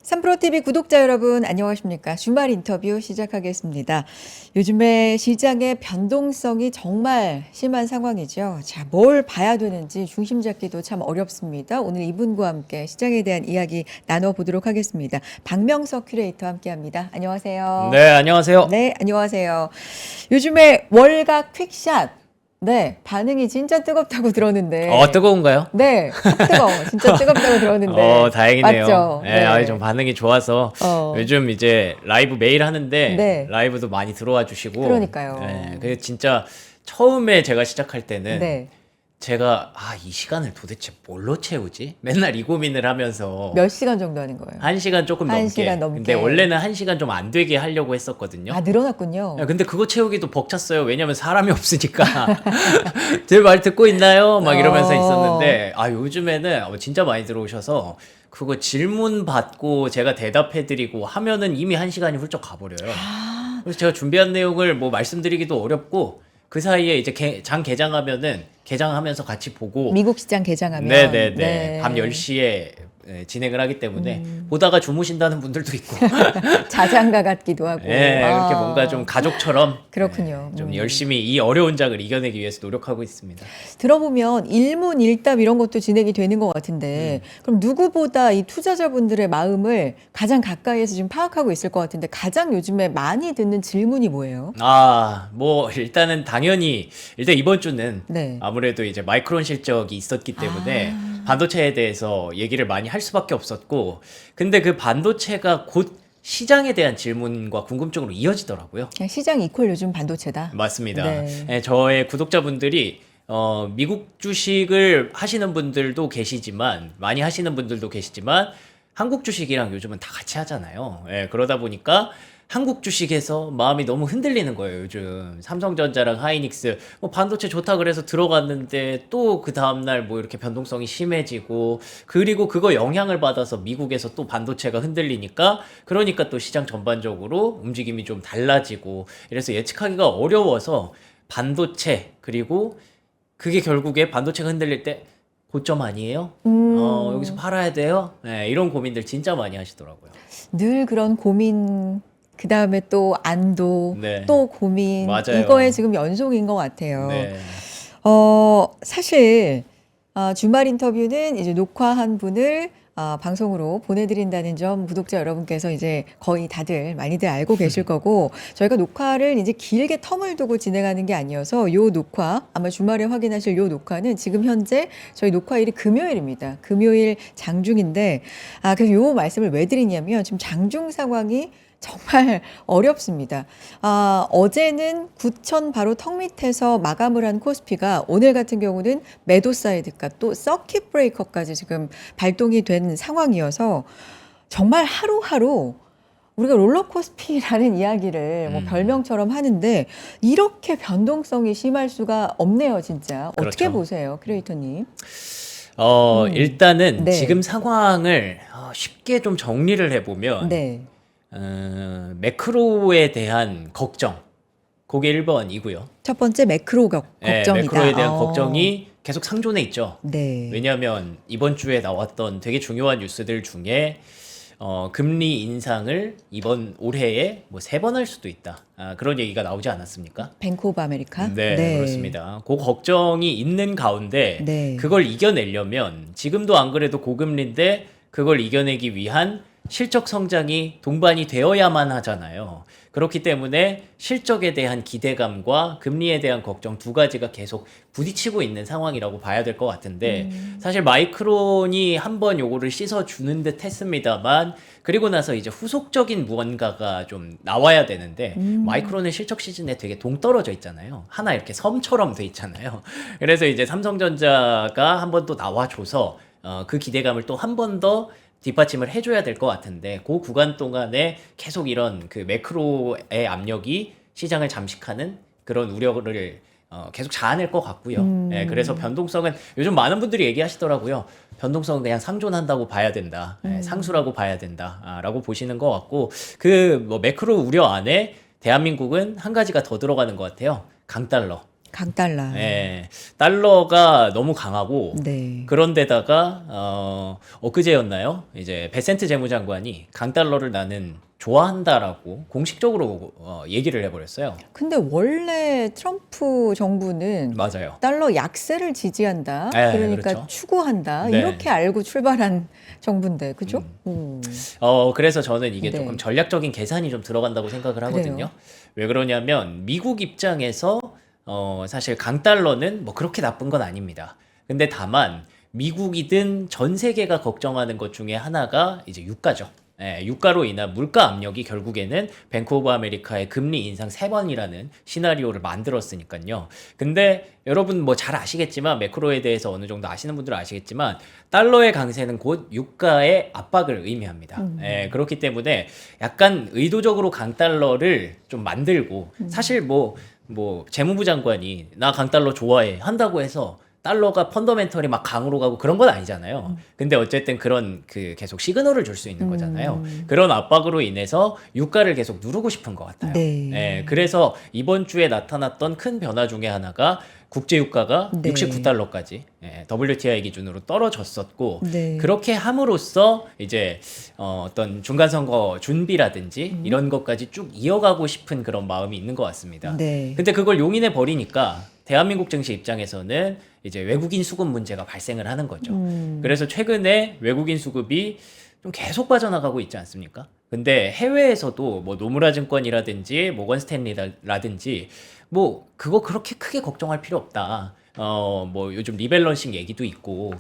삼프로TV 구독자 여러분 안녕하십니까. 주말 인터뷰 시작하겠습니다. 요즘에 시장의 변동성이 정말 심한 상황이죠. 자, 뭘 봐야 되는지 중심 잡기도 참 어렵습니다. 오늘 이분과 함께 시장에 대한 이야기 나눠보도록 하겠습니다. 박명석 큐레이터와 함께합니다. 안녕하세요. 네, 안녕하세요. 네, 안녕하세요. 요즘에 월각 퀵샷. 네, 반응이 진짜 뜨겁다고 들었는데. 뜨거운가요? 네, 확 뜨거워. 진짜 뜨겁다고 들었는데. 다행이네요. 맞죠? 네, 좀 반응이 좋아서 요즘 이제 라이브 매일 하는데 네. 라이브도 많이 들어와 주시고. 그러니까요. 네, 그게 진짜 처음에 제가 시작할 때는 네. 제가 이 시간을 도대체 뭘로 채우지? 맨날 이 고민을 하면서 몇 시간 정도 하는 거예요? 1시간 조금 한 넘게. 시간 넘게. 근데 원래는 1시간 좀 안 되게 하려고 했었거든요. 아, 늘어났군요. 근데 그거 채우기도 벅찼어요. 왜냐면 사람이 없으니까. 제 말 듣고 있나요? 막 이러면서 있었는데, 요즘에는 진짜 많이 들어오셔서, 그거 질문 받고 제가 대답해드리고 하면은 이미 1시간이 훌쩍 가버려요. 그래서 제가 준비한 내용을 뭐 말씀드리기도 어렵고, 그 사이에 이제 장 개장하면은, 개장하면서 같이 보고, 미국 시장 개장하면. 네네네. 네. 밤 10시에 진행을 하기 때문에 보다가 주무신다는 분들도 있고 자장가 같기도 하고. 이렇게 뭔가 좀 가족처럼 그렇군요. 좀 열심히 이 어려운 장을 이겨내기 위해서 노력하고 있습니다. 들어보면 일문일답 이런 것도 진행이 되는 것 같은데 그럼 누구보다 이 투자자분들의 마음을 가장 가까이에서 지금 파악하고 있을 것 같은데 가장 요즘에 많이 듣는 질문이 뭐예요? 뭐 일단은 당연히 일단 이번 주는 네. 아무래도 이제 마이크론 실적이 있었기 때문에 반도체에 대해서 얘기를 많이 할 수밖에 없었고, 근데 그 반도체가 곧 시장에 대한 질문과 궁금증으로 이어지더라고요. 그냥 시장 이퀄 요즘 반도체다. 맞습니다. 네. 저의 구독자분들이 미국 주식을 하시는 분들도 계시지만, 많이 하시는 분들도 계시지만, 한국 주식이랑 요즘은 다 같이 하잖아요. 그러다 보니까 한국 주식에서 마음이 너무 흔들리는 거예요, 요즘. 삼성전자랑 하이닉스, 뭐 반도체 좋다 그래서 들어갔는데 또 그 다음날 뭐 이렇게 변동성이 심해지고, 그리고 그거 영향을 받아서 미국에서 또 반도체가 흔들리니까, 그러니까 또 시장 전반적으로 움직임이 좀 달라지고, 이래서 예측하기가 어려워서 반도체, 그리고 그게 결국에 반도체가 흔들릴 때 고점 아니에요? 여기서 팔아야 돼요? 이런 고민들 진짜 많이 하시더라고요. 늘 그런 고민, 그 다음에 또 안도, 네. 또 고민, 맞아요. 이거의 지금 연속인 것 같아요. 네. 사실, 주말 인터뷰는 이제 녹화한 분을 방송으로 보내드린다는 점 구독자 여러분께서 이제 거의 다들 많이들 알고 계실 거고, 저희가 녹화를 이제 길게 텀을 두고 진행하는 게 아니어서 요 녹화, 아마 주말에 확인하실 요 녹화는 지금 현재 저희 녹화일이 금요일입니다. 금요일 장중인데, 그래서 요 말씀을 왜 드리냐면 지금 장중 상황이 정말 어렵습니다. 어제는 9천 바로 턱 밑에서 마감을 한 코스피가 오늘 같은 경우는 매도 사이드가 또 서킷 브레이커까지 지금 발동이 된 상황이어서 정말 하루하루 우리가 롤러코스피라는 이야기를 뭐 별명처럼 하는데 이렇게 변동성이 심할 수가 없네요, 진짜. 어떻게 그렇죠. 보세요, 크리에이터님? 일단은 네. 지금 상황을 쉽게 좀 정리를 해보면, 네. 매크로에 대한 걱정, 그게 1번이고요. 첫 번째 매크로 걱정이다. 매크로에 대한 걱정이 계속 상존해 있죠. 네. 왜냐하면 이번 주에 나왔던 되게 중요한 뉴스들 중에 금리 인상을 이번 올해에 뭐 3번 할 수도 있다. 그런 얘기가 나오지 않았습니까? 뱅크 오브 아메리카? 네, 그렇습니다. 그 걱정이 있는 가운데 네. 그걸 이겨내려면 지금도 안 그래도 고금리인데 그걸 이겨내기 위한 실적 성장이 동반이 되어야만 하잖아요. 그렇기 때문에 실적에 대한 기대감과 금리에 대한 걱정 두 가지가 계속 부딪히고 있는 상황이라고 봐야 될 것 같은데, 사실 마이크론이 한번 요거를 씻어주는 듯 했습니다만, 그리고 나서 이제 후속적인 무언가가 좀 나와야 되는데, 마이크론은 실적 시즌에 되게 동떨어져 있잖아요. 하나 이렇게 섬처럼 돼 있잖아요. 그래서 이제 삼성전자가 한번 또 나와줘서 그 기대감을 또 한 번 더 뒷받침을 해줘야 될 것 같은데, 그 구간 동안에 계속 이런 그 매크로의 압력이 시장을 잠식하는 그런 우려를 계속 자아낼 것 같고요. 그래서 변동성은 요즘 많은 분들이 얘기하시더라고요. 변동성은 그냥 상존한다고 봐야 된다. 상수라고 봐야 된다. 라고 보시는 것 같고, 그 뭐 매크로 우려 안에 대한민국은 한 가지가 더 들어가는 것 같아요. 강달러. 강달러. 예, 달러가 너무 강하고 네. 그런데다가 엊그제였나요? 이제 베센트 재무장관이 강달러를 나는 좋아한다라고 공식적으로 얘기를 해버렸어요. 근데 원래 트럼프 정부는 맞아요. 달러 약세를 지지한다. 네, 그러니까 그렇죠. 추구한다. 네. 이렇게 알고 출발한 정부인데, 그죠? 그래서 저는 이게 네. 조금 전략적인 계산이 좀 들어간다고 생각을 하거든요. 그래요? 왜 그러냐면 미국 입장에서 사실 강달러는 뭐 그렇게 나쁜 건 아닙니다. 근데 다만 미국이든 전 세계가 걱정하는 것 중에 하나가 이제 유가죠. 예, 유가로 인한 물가 압력이 결국에는 뱅크 오브 아메리카의 금리 인상 3번이라는 시나리오를 만들었으니까요. 근데 여러분 뭐 잘 아시겠지만 매크로에 대해서 어느 정도 아시는 분들은 아시겠지만 달러의 강세는 곧 유가의 압박을 의미합니다. 예, 그렇기 때문에 약간 의도적으로 강달러를 좀 만들고 사실 뭐 재무부 장관이 나 강달러 좋아해 한다고 해서 달러가 펀더멘털이 막 강으로 가고 그런 건 아니잖아요. 근데 어쨌든 그런 그 계속 시그널을 줄 수 있는 거잖아요. 그런 압박으로 인해서 유가를 계속 누르고 싶은 것 같아요. 네. 예, 그래서 이번 주에 나타났던 큰 변화 중에 하나가 국제 유가가 네. 69달러까지 WTI 기준으로 떨어졌었고 네. 그렇게 함으로써 이제 어떤 중간 선거 준비라든지 이런 것까지 쭉 이어가고 싶은 그런 마음이 있는 것 같습니다. 네. 근데 그걸 용인해 버리니까 대한민국 증시 입장에서는 이제 외국인 수급 문제가 발생을 하는 거죠. 그래서 최근에 외국인 수급이 좀 계속 빠져나가고 있지 않습니까? 근데 해외에서도 뭐 노무라 증권이라든지 모건 스탠리라든지 뭐 그거 그렇게 크게 걱정할 필요 없다. 뭐 요즘 리밸런싱 얘기도 있고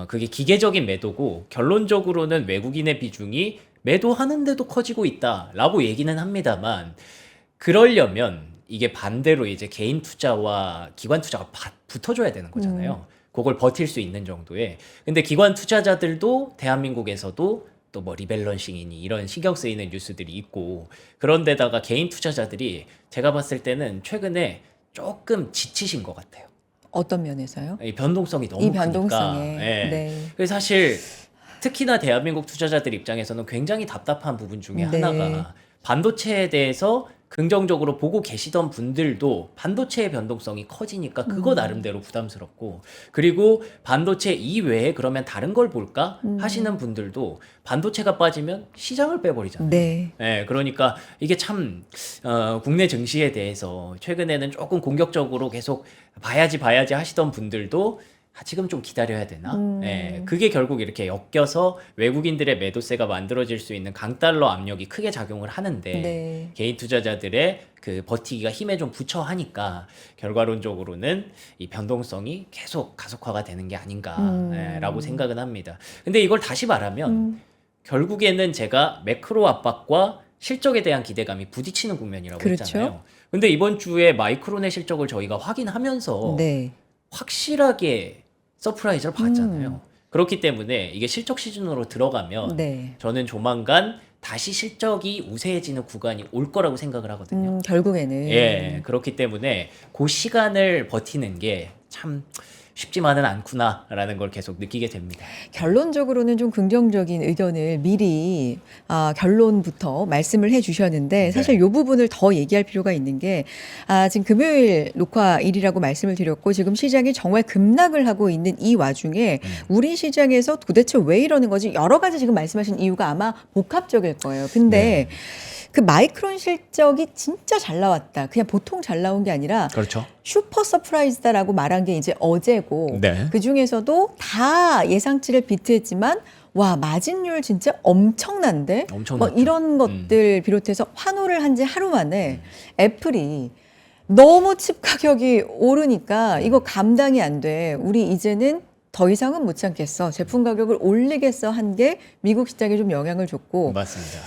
그게 기계적인 매도고 결론적으로는 외국인의 비중이 매도하는데도 커지고 있다라고 얘기는 합니다만 그러려면 이게 반대로 이제 개인 투자와 기관 투자가 붙어줘야 되는 거잖아요. 그걸 버틸 수 있는 정도의. 근데 기관 투자자들도 대한민국에서도 또 뭐 리밸런싱이니 이런 신경 쓰이는 뉴스들이 있고 그런데다가 개인 투자자들이 제가 봤을 때는 최근에 조금 지치신 것 같아요. 어떤 면에서요? 이 변동성이 너무 이 크니까. 변동성에. 예. 네. 그래서 사실 특히나 대한민국 투자자들 입장에서는 굉장히 답답한 부분 중에 네. 하나가 반도체에 대해서 긍정적으로 보고 계시던 분들도 반도체의 변동성이 커지니까 그거 나름대로 부담스럽고 그리고 반도체 이외에 그러면 다른 걸 볼까 하시는 분들도 반도체가 빠지면 시장을 빼버리잖아요. 네. 네, 그러니까 이게 참 국내 증시에 대해서 최근에는 조금 공격적으로 계속 봐야지 하시던 분들도 지금 좀 기다려야 되나? 예, 그게 결국 이렇게 엮여서 외국인들의 매도세가 만들어질 수 있는 강달러 압력이 크게 작용을 하는데 네. 개인 투자자들의 그 버티기가 힘에 좀 부처하니까 결과론적으로는 이 변동성이 계속 가속화가 되는 게 아닌가라고 생각은 합니다. 근데 이걸 다시 말하면 결국에는 제가 매크로 압박과 실적에 대한 기대감이 부딪히는 국면이라고 그렇죠. 했잖아요. 근데 이번 주에 마이크론의 실적을 저희가 확인하면서 네. 확실하게 서프라이즈를 받잖아요. 그렇기 때문에 이게 실적 시즌으로 들어가면 네. 저는 조만간 다시 실적이 우세해지는 구간이 올 거라고 생각을 하거든요. 결국에는. 예, 그렇기 때문에 그 시간을 버티는 게 참 쉽지만은 않구나라는 걸 계속 느끼게 됩니다. 결론적으로는 좀 긍정적인 의견을 미리 결론부터 말씀을 해주셨는데 사실 이 부분을 더 얘기할 필요가 있는 게 지금 금요일 녹화일이라고 말씀을 드렸고 지금 시장이 정말 급락을 하고 있는 이 와중에 우리 시장에서 도대체 왜 이러는 거지 여러 가지 지금 말씀하신 이유가 아마 복합적일 거예요. 근데 그 마이크론 실적이 진짜 잘 나왔다. 그냥 보통 잘 나온 게 아니라 그렇죠. 슈퍼 서프라이즈다라고 말한 게 이제 어제고 네. 그 중에서도 다 예상치를 비트했지만 와 마진율 진짜 엄청난데 엄청났죠. 뭐 이런 것들 비롯해서 환호를 한 지 하루 만에 애플이 너무 칩 가격이 오르니까 이거 감당이 안 돼. 우리 이제는 더 이상은 못 참겠어. 제품 가격을 올리겠어 한 게 미국 시장에 좀 영향을 줬고 맞습니다.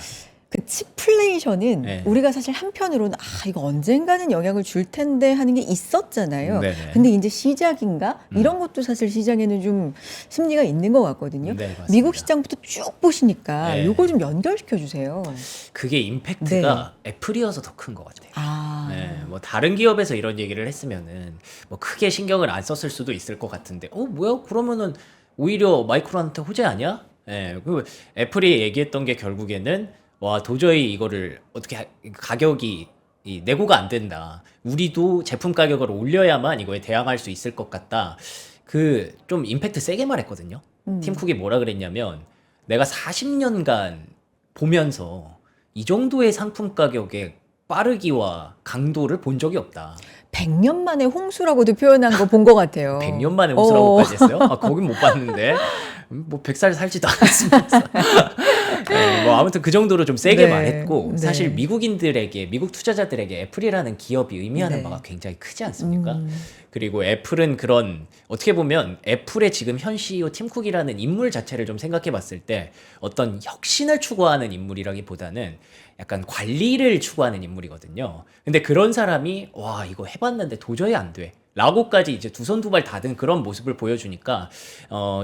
그 치플레이션은 네. 우리가 사실 한편으로는 이거 언젠가는 영향을 줄 텐데 하는 게 있었잖아요. 네네. 근데 이제 시작인가? 이런 것도 사실 시장에는 좀 심리가 있는 것 같거든요. 네, 맞습니다. 미국 시장부터 쭉 보시니까 네. 이걸 좀 연결시켜 주세요. 그게 임팩트가 애플이어서 더 큰 것 같아요. 네, 뭐 다른 기업에서 이런 얘기를 했으면은 뭐 크게 신경을 안 썼을 수도 있을 것 같은데, 뭐야? 그러면은 오히려 마이크론한테 호재 아니야? 그 애플이 얘기했던 게 결국에는 와 도저히 이거를 어떻게 가격이 내고가 안 된다. 우리도 제품 가격을 올려야만 이거에 대항할 수 있을 것 같다. 그 좀 임팩트 세게 말했거든요. 팀쿡이 뭐라 그랬냐면 내가 40년간 보면서 이 정도의 상품 가격의 빠르기와 강도를 본 적이 없다. 100년 만에 홍수라고도 표현한 거 본 것 같아요. 100년 만에 홍수라고까지 했어요? 아, 거긴 못 봤는데. 뭐 100살 살지도 않았으면서. 네, 뭐 아무튼 그 정도로 좀 세게 네, 말했고 네. 사실 미국인들에게 미국 투자자들에게 애플이라는 기업이 의미하는 네. 바가 굉장히 크지 않습니까? 그리고 애플은 그런 어떻게 보면 애플의 지금 현 CEO 팀 쿡이라는 인물 자체를 좀 생각해 봤을 때 어떤 혁신을 추구하는 인물이라기보다는 약간 관리를 추구하는 인물이거든요. 근데 그런 사람이 와 이거 해봤는데 도저히 안 돼. 라고까지 이제 두 손 두 발 다 든 그런 모습을 보여주니까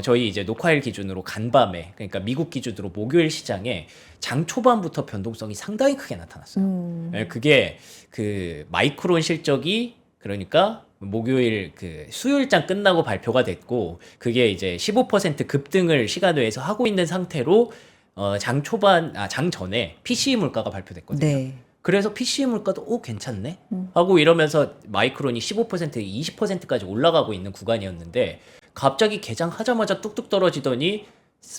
저희 이제 녹화일 기준으로 간밤에 그러니까 미국 기준으로 목요일 시장에 장 초반부터 변동성이 상당히 크게 나타났어요. 예, 그게 그 마이크론 실적이 그러니까 목요일 그 수요일장 끝나고 발표가 됐고 그게 이제 15% 급등을 시간외에서 하고 있는 상태로 장 전에 PCE 물가가 발표됐거든요. 네. 그래서 PCE 물가도 괜찮네 하고 이러면서 마이크론이 15% 20%까지 올라가고 있는 구간이었는데 갑자기 개장하자마자 뚝뚝 떨어지더니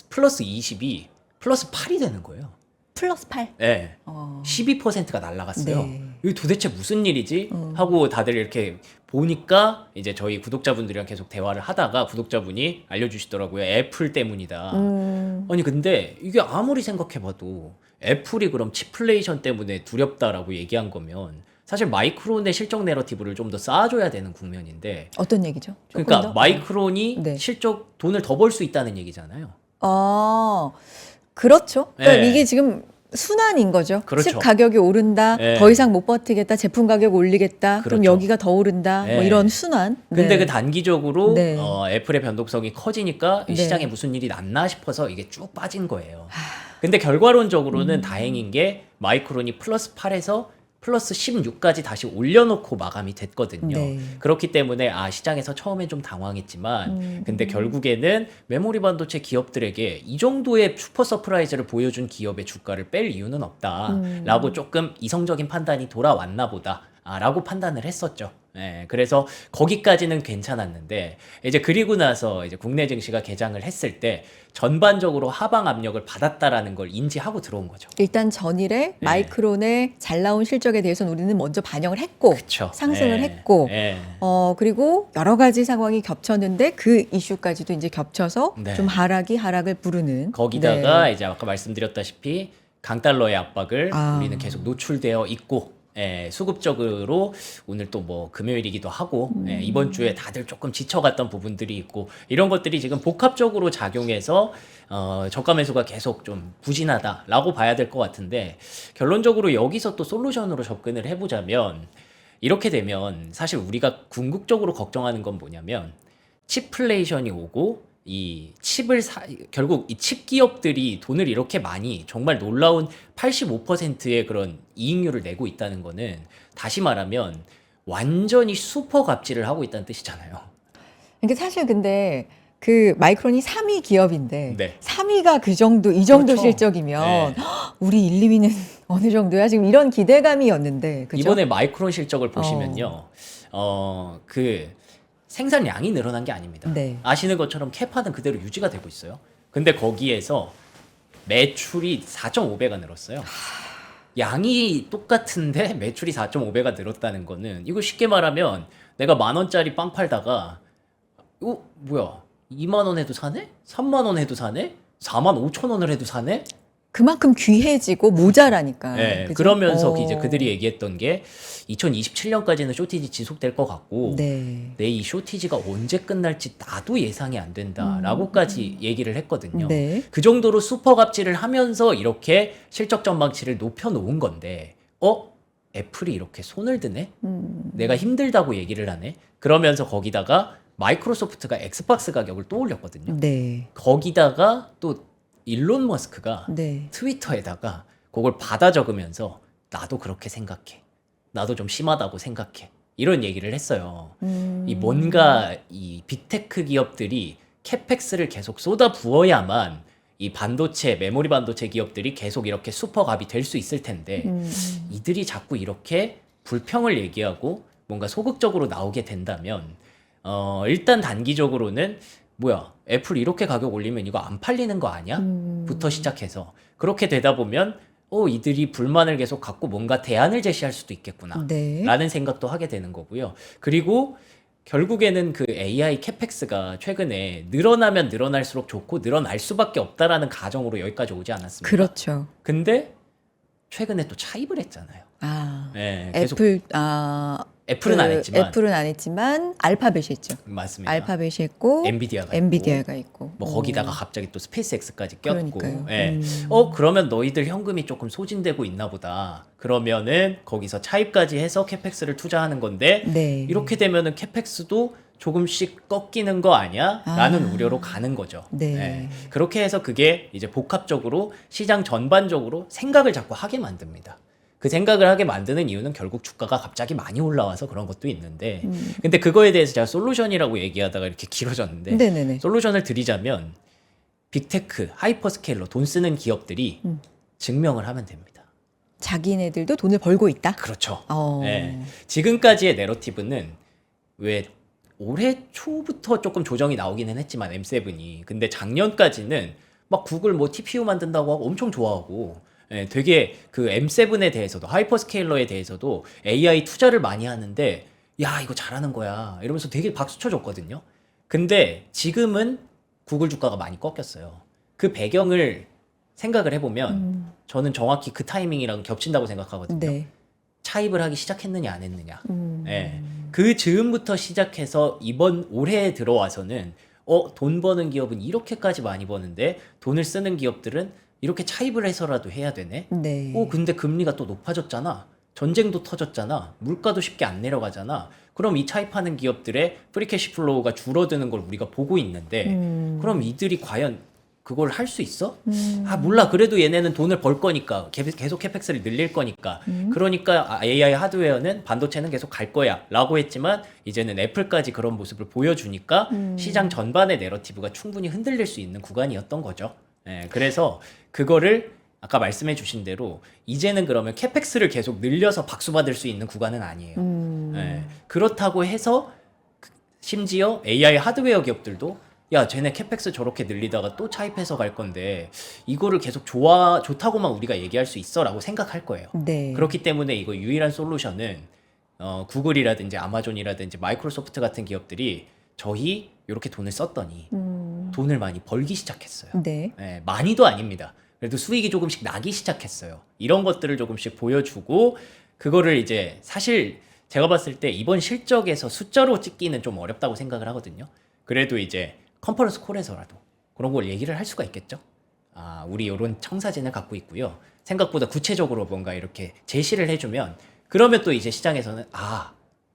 플러스 20이 플러스 8이 되는 거예요. 플러스 8. 네. 어. 12%가 날라갔어요. 네. 이게 도대체 무슨 일이지? 하고 다들 이렇게 보니까 이제 저희 구독자분들이랑 계속 대화를 하다가 구독자분이 알려주시더라고요. 애플 때문이다. 아니 근데 이게 아무리 생각해봐도 애플이 그럼 치플레이션 때문에 두렵다라고 얘기한 거면 사실 마이크론의 실적 내러티브를 좀 더 쌓아줘야 되는 국면인데 어떤 얘기죠? 조금 그러니까 더? 마이크론이 네. 실적 돈을 더 벌 수 있다는 얘기잖아요. 아, 그렇죠. 그러니까 네. 이게 지금 순환인 거죠. 그렇죠. 칩 가격이 오른다. 네. 더 이상 못 버티겠다. 제품 가격 올리겠다. 그럼 그렇죠. 여기가 더 오른다. 뭐 네. 이런 순환. 근데 네. 그 단기적으로 네. 애플의 변동성이 커지니까 이 네. 시장에 무슨 일이 났나 싶어서 이게 쭉 빠진 거예요. 근데 결과론적으로는 다행인 게 마이크론이 플러스 8에서 플러스 16까지 다시 올려놓고 마감이 됐거든요. 네. 그렇기 때문에 시장에서 처음엔 좀 당황했지만 근데 결국에는 메모리 반도체 기업들에게 이 정도의 슈퍼 서프라이즈를 보여준 기업의 주가를 뺄 이유는 없다라고 조금 이성적인 판단이 돌아왔나 보다. 라고 판단을 했었죠. 예, 그래서 거기까지는 괜찮았는데 이제 그리고 나서 이제 국내 증시가 개장을 했을 때 전반적으로 하방 압력을 받았다라는 걸 인지하고 들어온 거죠. 일단 전일에 마이크론의 잘 나온 실적에 대해서는 우리는 먼저 반영을 했고 그쵸. 상승을 예, 했고 예. 그리고 여러 가지 상황이 겹쳤는데 그 이슈까지도 이제 겹쳐서 네. 좀 하락을 부르는 거기다가 네. 이제 아까 말씀드렸다시피 강달러의 압박을 우리는 계속 노출되어 있고 수급적으로 오늘 또 뭐 금요일이기도 하고 이번 주에 다들 조금 지쳐갔던 부분들이 있고 이런 것들이 지금 복합적으로 작용해서 저가 매수가 계속 좀 부진하다라고 봐야 될 것 같은데 결론적으로 여기서 또 솔루션으로 접근을 해보자면 이렇게 되면 사실 우리가 궁극적으로 걱정하는 건 뭐냐면 칩플레이션이 오고 이 칩을 결국 이 칩 기업들이 돈을 이렇게 많이 정말 놀라운 85%의 그런 이익률을 내고 있다는 거는 다시 말하면 완전히 슈퍼 갑질을 하고 있다는 뜻이잖아요. 이게 사실 근데 그 마이크론이 3위 기업인데 네. 3위가 그 정도 이 정도 그렇죠. 실적이면 네. 우리 1, 2위는 어느 정도야? 지금 이런 기대감이었는데 그죠? 이번에 마이크론 실적을 보시면요. 그 생산량이 늘어난 게 아닙니다. 네. 아시는 것처럼 캐파는 그대로 유지가 되고 있어요. 근데 거기에서 매출이 4.5배가 늘었어요. 양이 똑같은데 매출이 4.5배가 늘었다는 거는 이거 쉽게 말하면 내가 10,000원짜리 빵 팔다가 이거 뭐야 2만 원 해도 사네? 3만 원 해도 사네? 45,000원을 해도 사네? 그만큼 귀해지고 모자라니까. 네, 그죠? 그러면서 이제 그들이 얘기했던 게 2027년까지는 쇼티지 지속될 것 같고 네. 내 이 쇼티지가 언제 끝날지 나도 예상이 안 된다라고까지 얘기를 했거든요. 네. 그 정도로 슈퍼 갑질을 하면서 이렇게 실적 전망치를 높여놓은 건데 애플이 이렇게 손을 드네? 내가 힘들다고 얘기를 하네? 그러면서 거기다가 마이크로소프트가 엑스박스 가격을 또 올렸거든요. 네. 거기다가 또 일론 머스크가 네. 트위터에다가 그걸 받아 적으면서 나도 그렇게 생각해. 나도 좀 심하다고 생각해. 이런 얘기를 했어요. 이 뭔가 이 빅테크 기업들이 캐펙스를 계속 쏟아 부어야만 이 반도체, 메모리 반도체 기업들이 계속 이렇게 슈퍼갑이 될 수 있을 텐데 이들이 자꾸 이렇게 불평을 얘기하고 뭔가 소극적으로 나오게 된다면 일단 단기적으로는 뭐야 애플 이렇게 가격 올리면 이거 안 팔리는 거 아니야? 부터 시작해서 그렇게 되다 보면 이들이 불만을 계속 갖고 뭔가 대안을 제시할 수도 있겠구나 네. 라는 생각도 하게 되는 거고요. 그리고 결국에는 그 AI 캐펙스가 최근에 늘어나면 늘어날수록 좋고 늘어날 수밖에 없다라는 가정으로 여기까지 오지 않았습니까? 그렇죠. 근데 최근에 또 차입을 했잖아요. 아, 네, 계속 애플은 안 했지만 애플은 안 했지만 알파벳이 있죠. 맞습니다. 알파벳이 있고 엔비디아가 있고. 뭐 거기다가 갑자기 또 스페이스X까지 꼈고 그러니까요. 예. 그러면 너희들 현금이 조금 소진되고 있나 보다. 그러면은 거기서 차입까지 해서 캐펙스를 투자하는 건데 네. 이렇게 되면은 캐펙스도 조금씩 꺾이는 거 아니야? 라는 우려로 가는 거죠. 네. 예. 그렇게 해서 그게 이제 복합적으로 시장 전반적으로 생각을 자꾸 하게 만듭니다. 그 생각을 하게 만드는 이유는 결국 주가가 갑자기 많이 올라와서 그런 것도 있는데 근데 그거에 대해서 제가 솔루션이라고 얘기하다가 이렇게 길어졌는데 네네네. 솔루션을 드리자면 빅테크, 하이퍼스케일러 돈 쓰는 기업들이 증명을 하면 됩니다. 자기네들도 돈을 벌고 있다. 그렇죠. 어. 예. 지금까지의 내러티브는 왜 올해 초부터 조금 조정이 나오기는 했지만 M7이 근데 작년까지는 막 구글 뭐 TPU 만든다고 하고 엄청 좋아하고 예, 되게 그 M7에 대해서도 하이퍼스케일러에 대해서도 AI 투자를 많이 하는데 야 이거 잘하는 거야 이러면서 되게 박수 쳐줬거든요. 근데 지금은 구글 주가가 많이 꺾였어요. 그 배경을 생각을 해보면 저는 정확히 그 타이밍이랑 겹친다고 생각하거든요. 네. 차입을 하기 시작했느냐 안 했느냐. 예. 그 즈음부터 시작해서 이번 올해에 들어와서는 돈 버는 기업은 이렇게까지 많이 버는데 돈을 쓰는 기업들은 이렇게 차입을 해서라도 해야 되네. 네. 근데 금리가 또 높아졌잖아. 전쟁도 터졌잖아. 물가도 쉽게 안 내려가잖아. 그럼 이 차입하는 기업들의 프리캐시 플로우가 줄어드는 걸 우리가 보고 있는데 그럼 이들이 과연 그걸 할 수 있어? 몰라. 그래도 얘네는 돈을 벌 거니까 계속 캐펙스를 늘릴 거니까 그러니까 AI 하드웨어는 반도체는 계속 갈 거야 라고 했지만 이제는 애플까지 그런 모습을 보여주니까 시장 전반의 내러티브가 충분히 흔들릴 수 있는 구간이었던 거죠. 예, 그래서 그거를 아까 말씀해 주신 대로 이제는 그러면 캐펙스를 계속 늘려서 박수 받을 수 있는 구간은 아니에요. 예, 그렇다고 해서 심지어 AI 하드웨어 기업들도 야 쟤네 캐펙스 저렇게 늘리다가 또 차입해서 갈 건데 이거를 계속 좋다고만 우리가 얘기할 수 있어 라고 생각할 거예요. 네. 그렇기 때문에 이거 유일한 솔루션은 구글이라든지 아마존이라든지 마이크로소프트 같은 기업들이 저희 이렇게 돈을 썼더니 돈을 많이 벌기 시작했어요. 네. 네, 많이도 아닙니다. 그래도 수익이 조금씩 나기 시작했어요. 이런 것들을 조금씩 보여주고 그거를 이제 사실 제가 봤을 때 이번 실적에서 숫자로 찍기는 좀 어렵다고 생각을 하거든요. 그래도 이제 컨퍼런스 콜에서라도 그런 걸 얘기를 할 수가 있겠죠. 우리 이런 청사진을 갖고 있고요. 생각보다 구체적으로 뭔가 이렇게 제시를 해주면 그러면 또 이제 시장에서는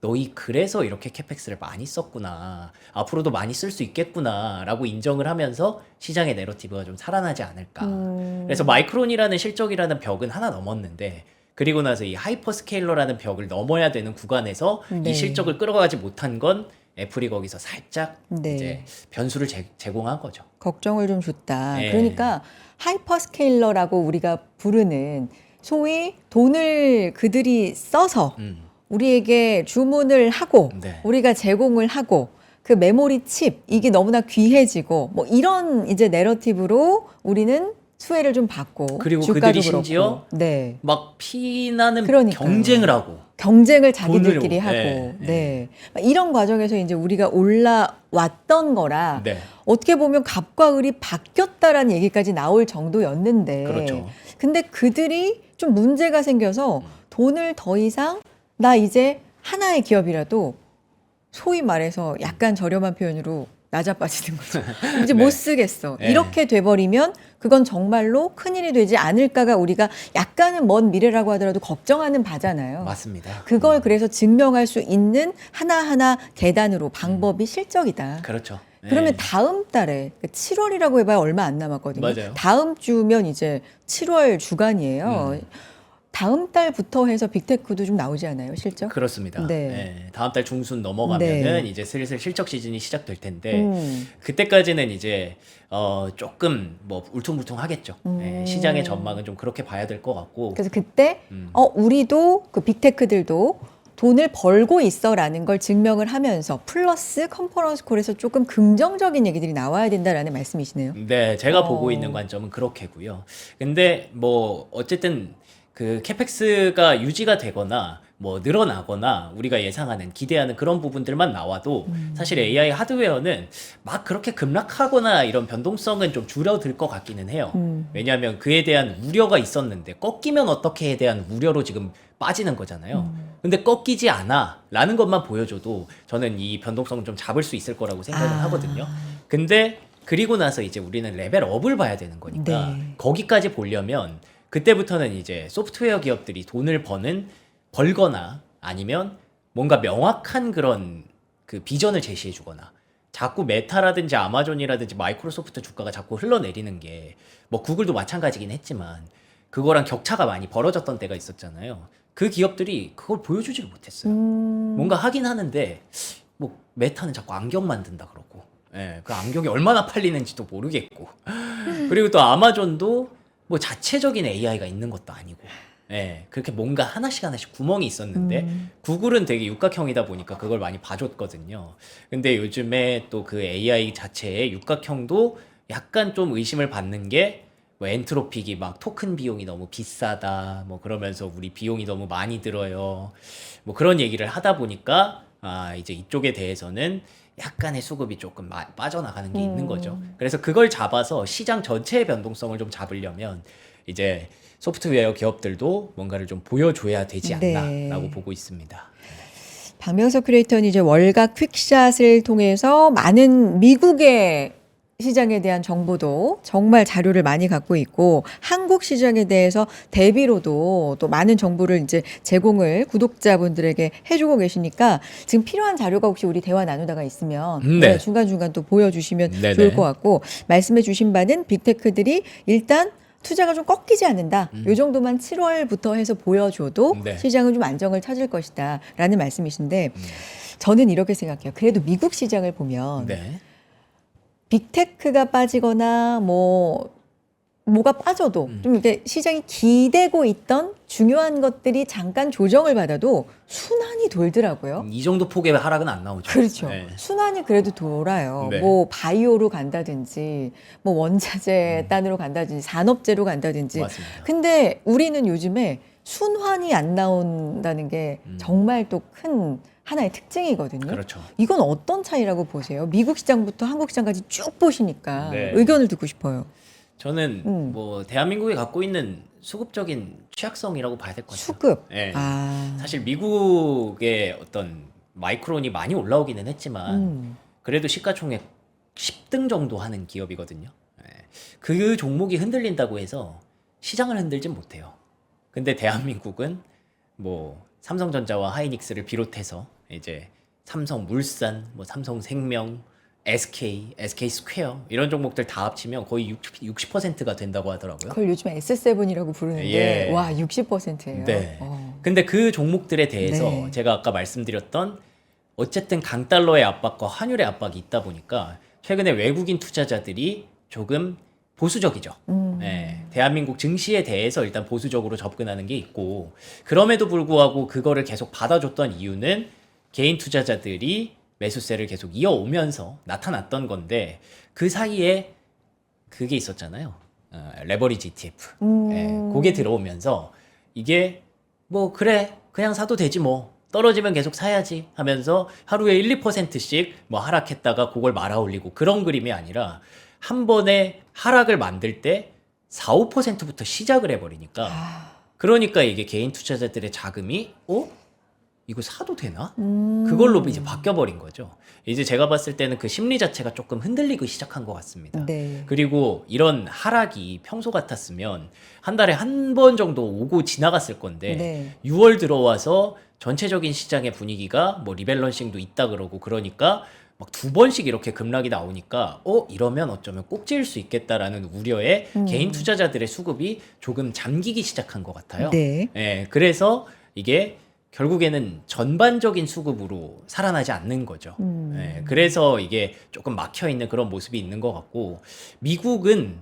너희 그래서 이렇게 캐펙스를 많이 썼구나. 앞으로도 많이 쓸 수 있겠구나. 라고 인정을 하면서 시장의 내러티브가 좀 살아나지 않을까. 그래서 마이크론이라는 실적이라는 벽은 하나 넘었는데 그리고 나서 이 하이퍼스케일러라는 벽을 넘어야 되는 구간에서 네. 이 실적을 끌어가지 못한 건 애플이 거기서 살짝 네. 이제 변수를 제공한 거죠. 걱정을 좀 줬다. 네. 그러니까 하이퍼스케일러라고 우리가 부르는 소위 돈을 그들이 써서 우리에게 주문을 하고 네. 우리가 제공을 하고 그 메모리 칩 이게 너무나 귀해지고 뭐 이런 이제 내러티브로 우리는 수혜를 좀 받고 그리고 주가도 그들이 그렇고. 심지어 네. 막 피나는 그러니까요. 경쟁을 하고 경쟁을 자기들끼리 돈을, 하고 네, 네. 이런 과정에서 이제 우리가 올라왔던 거라 네. 어떻게 보면 갑과 을이 바뀌었다라는 얘기까지 나올 정도였는데 그렇죠. 근데 그들이 좀 문제가 생겨서 돈을 더 이상 나 이제 하나의 기업이라도 소위 말해서 약간 저렴한 표현으로 나자빠지는 거죠. 이제 네. 못 쓰겠어. 네. 이렇게 돼버리면 그건 정말로 큰일이 되지 않을까가 우리가 약간은 먼 미래라고 하더라도 걱정하는 바잖아요. 맞습니다. 그걸 그래서 증명할 수 있는 하나하나 계단으로 방법이 실적이다. 그렇죠. 그러면 다음 달에 7월이라고 해봐야 얼마 안 남았거든요. 맞아요. 다음 주면 이제 7월 주간이에요. 다음 달부터 해서 빅테크도 좀 나오지 않아요, 실적? 그렇습니다. 네. 예, 다음 달 중순 넘어가면은 네. 이제 슬슬 실적 시즌이 시작될 텐데 음. 그때까지는 이제 조금 뭐 울퉁불퉁하겠죠. 예, 시장의 전망은 좀 그렇게 봐야 될 것 같고. 그래서 그때 음. 우리도 그 빅테크들도 돈을 벌고 있어라는 걸 증명을 하면서 플러스 컨퍼런스 콜에서 조금 긍정적인 얘기들이 나와야 된다라는 말씀이시네요. 네, 제가 보고 어. 있는 관점은 그렇게고요. 근데 뭐 어쨌든 그 캐펙스가 유지가 되거나 뭐 늘어나거나 우리가 예상하는 기대하는 그런 부분들만 나와도 사실 AI 하드웨어는 막 그렇게 급락하거나 이런 변동성은 좀 줄어들 것 같기는 해요. 왜냐하면 그에 대한 우려가 있었는데 꺾이면 어떻게에 대한 우려로 지금 빠지는 거잖아요. 근데 꺾이지 않아 라는 것만 보여줘도 저는 이 변동성을 좀 잡을 수 있을 거라고 생각을 하거든요. 근데 그리고 나서 이제 우리는 레벨업을 봐야 되는 거니까 네. 거기까지 보려면 그때부터는 이제 소프트웨어 기업들이 돈을 벌거나 아니면 뭔가 명확한 그런 그 비전을 제시해 주거나 자꾸 메타라든지 아마존이라든지 마이크로소프트 주가가 자꾸 흘러내리는 게 뭐 구글도 마찬가지긴 했지만 그거랑 격차가 많이 벌어졌던 때가 있었잖아요. 그 기업들이 그걸 보여주지를 못했어요. 뭔가 하긴 하는데 뭐 메타는 자꾸 안경 만든다 그러고 예, 그 안경이 얼마나 팔리는지도 모르겠고 그리고 또 아마존도 뭐 자체적인 AI가 있는 것도 아니고 예, 그렇게 뭔가 하나씩 구멍이 있었는데 구글은 되게 육각형이다 보니까 그걸 많이 봐줬거든요. 근데 요즘에 또 그 AI 자체의 육각형도 약간 좀 의심을 받는 게 뭐 엔트로픽이 막 토큰 비용이 너무 비싸다 뭐 그러면서 우리 비용이 너무 많이 들어요. 뭐 그런 얘기를 하다 보니까 이제 이쪽에 대해서는 약간의 수급이 조금 빠져나가는 게 있는 거죠. 그래서 그걸 잡아서 시장 전체의 변동성을 좀 잡으려면 이제 소프트웨어 기업들도 뭔가를 좀 보여줘야 되지 않나라고 네. 보고 있습니다. 박명석 크리에이터는 이제 월가 퀵샷을 통해서 많은 미국의 시장에 대한 정보도 정말 자료를 많이 갖고 있고 한국 시장에 대해서 대비로도 또 많은 정보를 이제 제공을 구독자분들에게 해주고 계시니까 지금 필요한 자료가 혹시 우리 대화 나누다가 있으면 네. 중간중간 또 보여주시면 네네. 좋을 것 같고 말씀해 주신 바는 빅테크들이 일단 투자가 좀 꺾이지 않는다. 요 정도만 7월부터 해서 보여줘도 네. 시장은 좀 안정을 찾을 것이다. 라는 말씀이신데 저는 이렇게 생각해요. 그래도 미국 시장을 보면 네. 빅테크가 빠지거나 뭐가 빠져도 좀 이렇게 시장이 기대고 있던 중요한 것들이 잠깐 조정을 받아도 순환이 돌더라고요. 이 정도 폭의 하락은 안 나오죠. 그렇죠. 네. 순환이 그래도 돌아요. 네. 뭐 바이오로 간다든지 뭐 원자재 단으로 간다든지 산업재로 간다든지. 맞습니다. 근데 우리는 요즘에 순환이 안 나온다는 게 정말 또 큰 하나의 특징이거든요. 그렇죠. 이건 어떤 차이라고 보세요? 미국 시장부터 한국 시장까지 쭉 보시니까 네. 의견을 듣고 싶어요. 저는 음. 뭐 대한민국이 갖고 있는 수급적인 취약성이라고 봐야 될 것 같아요. 수급. 네. 아. 사실 미국의 어떤 마이크론이 많이 올라오기는 했지만 그래도 시가총액 10등 정도 하는 기업이거든요. 네. 그 종목이 흔들린다고 해서 시장을 흔들진 못해요. 근데 대한민국은 뭐 삼성전자와 하이닉스를 비롯해서 이제 삼성물산, 뭐 삼성생명, SK 스퀘어 이런 종목들 다 합치면 거의 60%가 된다고 하더라고요. 그걸 요즘에 S7이라고 부르는데 예. 와 60%예요. 네. 근데 그 종목들에 대해서 네. 제가 아까 말씀드렸던 어쨌든 강달러의 압박과 환율의 압박이 있다 보니까 최근에 외국인 투자자들이 조금 보수적이죠. 네, 대한민국 증시에 대해서 일단 보수적으로 접근하는 게 있고 그럼에도 불구하고 그거를 계속 받아줬던 이유는 개인 투자자들이 매수세를 계속 이어오면서 나타났던 건데 그 사이에 그게 있었잖아요. 레버리지 ETF. 그게 들어오면서 이게 뭐 그래 그냥 사도 되지 뭐 떨어지면 계속 사야지 하면서 하루에 1, 2%씩 뭐 하락했다가 그걸 말아 올리고 그런 그림이 아니라 한 번에 하락을 만들 때 4, 5%부터 시작을 해버리니까 그러니까 이게 개인 투자자들의 자금이 이거 사도 되나? 그걸로 이제 바뀌어버린 거죠. 이제 제가 봤을 때는 그 심리 자체가 조금 흔들리기 시작한 것 같습니다. 네. 그리고 이런 하락이 평소 같았으면 한 달에 한 번 정도 오고 지나갔을 건데 네. 6월 들어와서 전체적인 시장의 분위기가 뭐 리밸런싱도 있다 그러고 그러니까 막 2번씩 이렇게 급락이 나오니까 이러면 어쩌면 꼭지일 수 있겠다라는 우려에 개인 투자자들의 수급이 조금 잠기기 시작한 것 같아요. 네. 예, 그래서 이게 결국에는 전반적인 수급으로 살아나지 않는 거죠. 예, 그래서 이게 조금 막혀 있는 그런 모습이 있는 것 같고, 미국은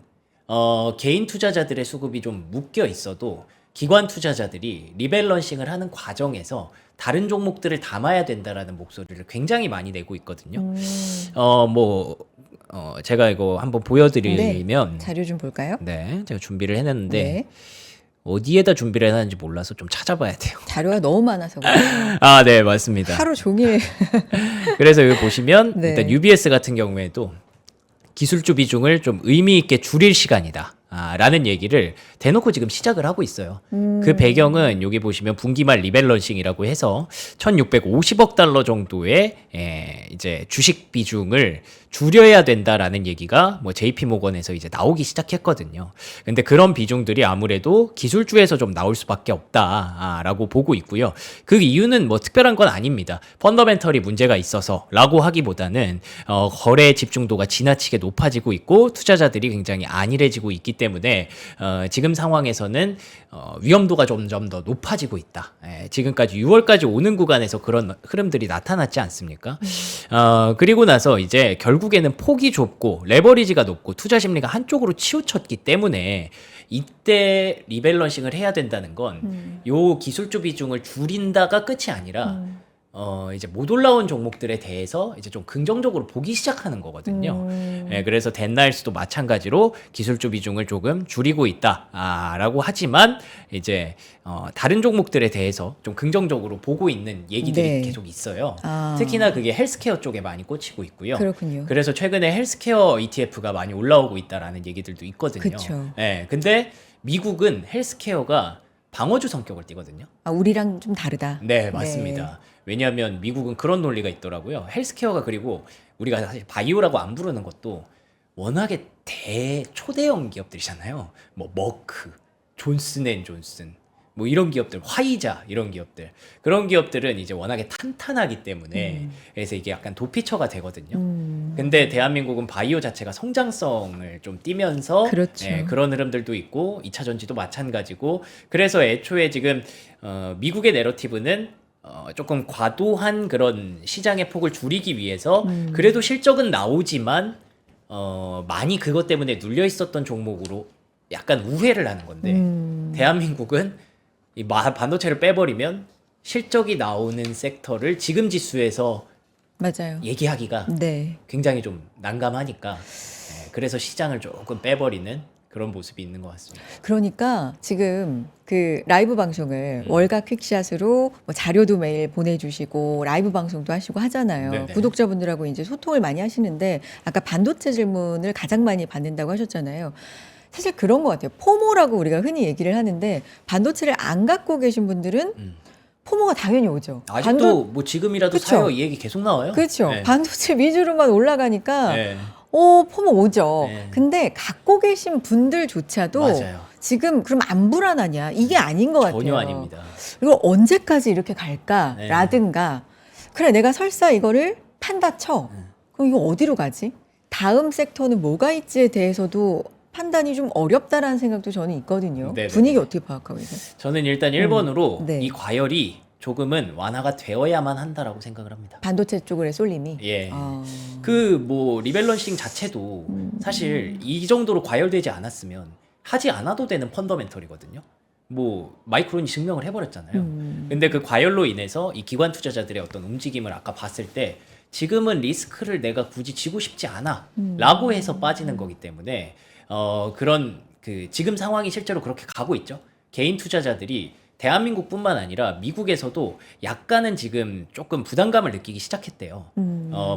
개인 투자자들의 수급이 좀 묶여 있어도 기관 투자자들이 리밸런싱을 하는 과정에서 다른 종목들을 담아야 된다라는 목소리를 굉장히 많이 내고 있거든요. 제가 이거 한번 보여드리면, 자료 좀 볼까요? 네, 제가 준비를 해놨는데 네. 어디에다 준비를 해놨는지 몰라서 좀 찾아봐야 돼요. 자료가 너무 많아서 그래요. 아, 네, 맞습니다. 하루 종일. 그래서 여기 보시면 네. 일단 UBS 같은 경우에도 기술주 비중을 좀 의미 있게 줄일 시간이다. 라는 얘기를 대놓고 지금 시작을 하고 있어요. 그 배경은 여기 보시면 분기말 리밸런싱이라고 해서 1,650억 달러 정도의 이제 주식 비중을 줄여야 된다라는 얘기가 뭐 JP 모건에서 이제 나오기 시작했거든요. 근데 그런 비중들이 아무래도 기술주에서 좀 나올 수밖에 없다라고 보고 있고요. 그 이유는 뭐 특별한 건 아닙니다. 펀더멘털이 문제가 있어서라고 하기보다는 거래 집중도가 지나치게 높아지고 있고 투자자들이 굉장히 안일해지고 있기 때문에 지금 상황에서는 위험도가 점점 더 높아지고 있다. 지금까지 6월까지 오는 구간에서 그런 흐름들이 나타났지 않습니까? 그리고 나서 이제 결국에는 폭이 좁고 레버리지가 높고 투자 심리가 한쪽으로 치우쳤기 때문에 이때 리밸런싱을 해야 된다는 건 요 기술주 비중을 줄인다가 끝이 아니라 이제 못 올라온 종목들에 대해서 이제 좀 긍정적으로 보기 시작하는 거거든요. 그래서 덴나일스도 마찬가지로 기술주 비중을 조금 줄이고 있다라고 하지만 이제 다른 종목들에 대해서 좀 긍정적으로 보고 있는 얘기들이 네. 계속 있어요. 아. 특히나 그게 헬스케어 쪽에 많이 꽂히고 있고요. 그렇군요. 그래서 최근에 헬스케어 ETF가 많이 올라오고 있다라는 얘기들도 있거든요. 그쵸. 근데 미국은 헬스케어가 방어주 성격을 띠거든요. 우리랑 좀 다르다. 네, 맞습니다. 왜냐하면 미국은 그런 논리가 있더라고요. 헬스케어가, 그리고 우리가 사실 바이오라고 안 부르는 것도 워낙에 초대형 기업들이잖아요. 뭐 머크, 존슨앤존슨, 뭐 이런 기업들, 화이자 이런 기업들, 그런 기업들은 이제 워낙에 탄탄하기 때문에 그래서 이게 약간 도피처가 되거든요. 근데 대한민국은 바이오 자체가 성장성을 좀 띠면서 그렇죠. 그런 흐름들도 있고 2차 전지도 마찬가지고, 그래서 애초에 지금 미국의 내러티브는 조금 과도한 그런 시장의 폭을 줄이기 위해서 그래도 실적은 나오지만 많이 그것 때문에 눌려 있었던 종목으로 약간 우회를 하는 건데, 대한민국은 이 반도체를 빼버리면 실적이 나오는 섹터를 지금 지수에서 맞아요. 얘기하기가 네. 굉장히 좀 난감하니까 그래서 시장을 조금 빼버리는 그런 모습이 있는 것 같습니다. 그러니까 지금 그 라이브 방송을 월가 퀵샷으로 뭐 자료도 매일 보내주시고 라이브 방송도 하시고 하잖아요. 네네. 구독자분들하고 이제 소통을 많이 하시는데 아까 반도체 질문을 가장 많이 받는다고 하셨잖아요. 사실 그런 것 같아요. 포모라고 우리가 흔히 얘기를 하는데 반도체를 안 갖고 계신 분들은 포모가 당연히 오죠. 아직도 뭐 지금이라도 그쵸? 사요 이 얘기 계속 나와요. 그렇죠. 네. 반도체 위주로만 올라가니까 네. 포모 오죠. 네. 근데 갖고 계신 분들조차도 맞아요. 지금 그럼 안 불안하냐? 이게 아닌 것 같아요. 전혀 아닙니다. 이거 언제까지 이렇게 갈까라든가 그래 내가 설사 이거를 판다 쳐. 그럼 이거 어디로 가지? 다음 섹터는 뭐가 있지에 대해서도 판단이 좀 어렵다라는 생각도 저는 있거든요. 네네네. 분위기 어떻게 파악하고 계세요? 저는 일단 1번으로 네. 이 과열이 조금은 완화가 되어야만 한다라고 생각을 합니다. 반도체 쪽의 쏠림이. 예. 아, 그 뭐 리밸런싱 자체도 사실 이 정도로 과열되지 않았으면 하지 않아도 되는 펀더멘털이거든요. 뭐 마이크론이 증명을 해버렸잖아요. 근데 그 과열로 인해서 이 기관 투자자들의 어떤 움직임을 아까 봤을 때 지금은 리스크를 내가 굳이 지고 싶지 않아 라고 해서 빠지는 거기 때문에 그런 그 지금 상황이 실제로 그렇게 가고 있죠. 개인 투자자들이 대한민국뿐만 아니라 미국에서도 약간은 지금 조금 부담감을 느끼기 시작했대요.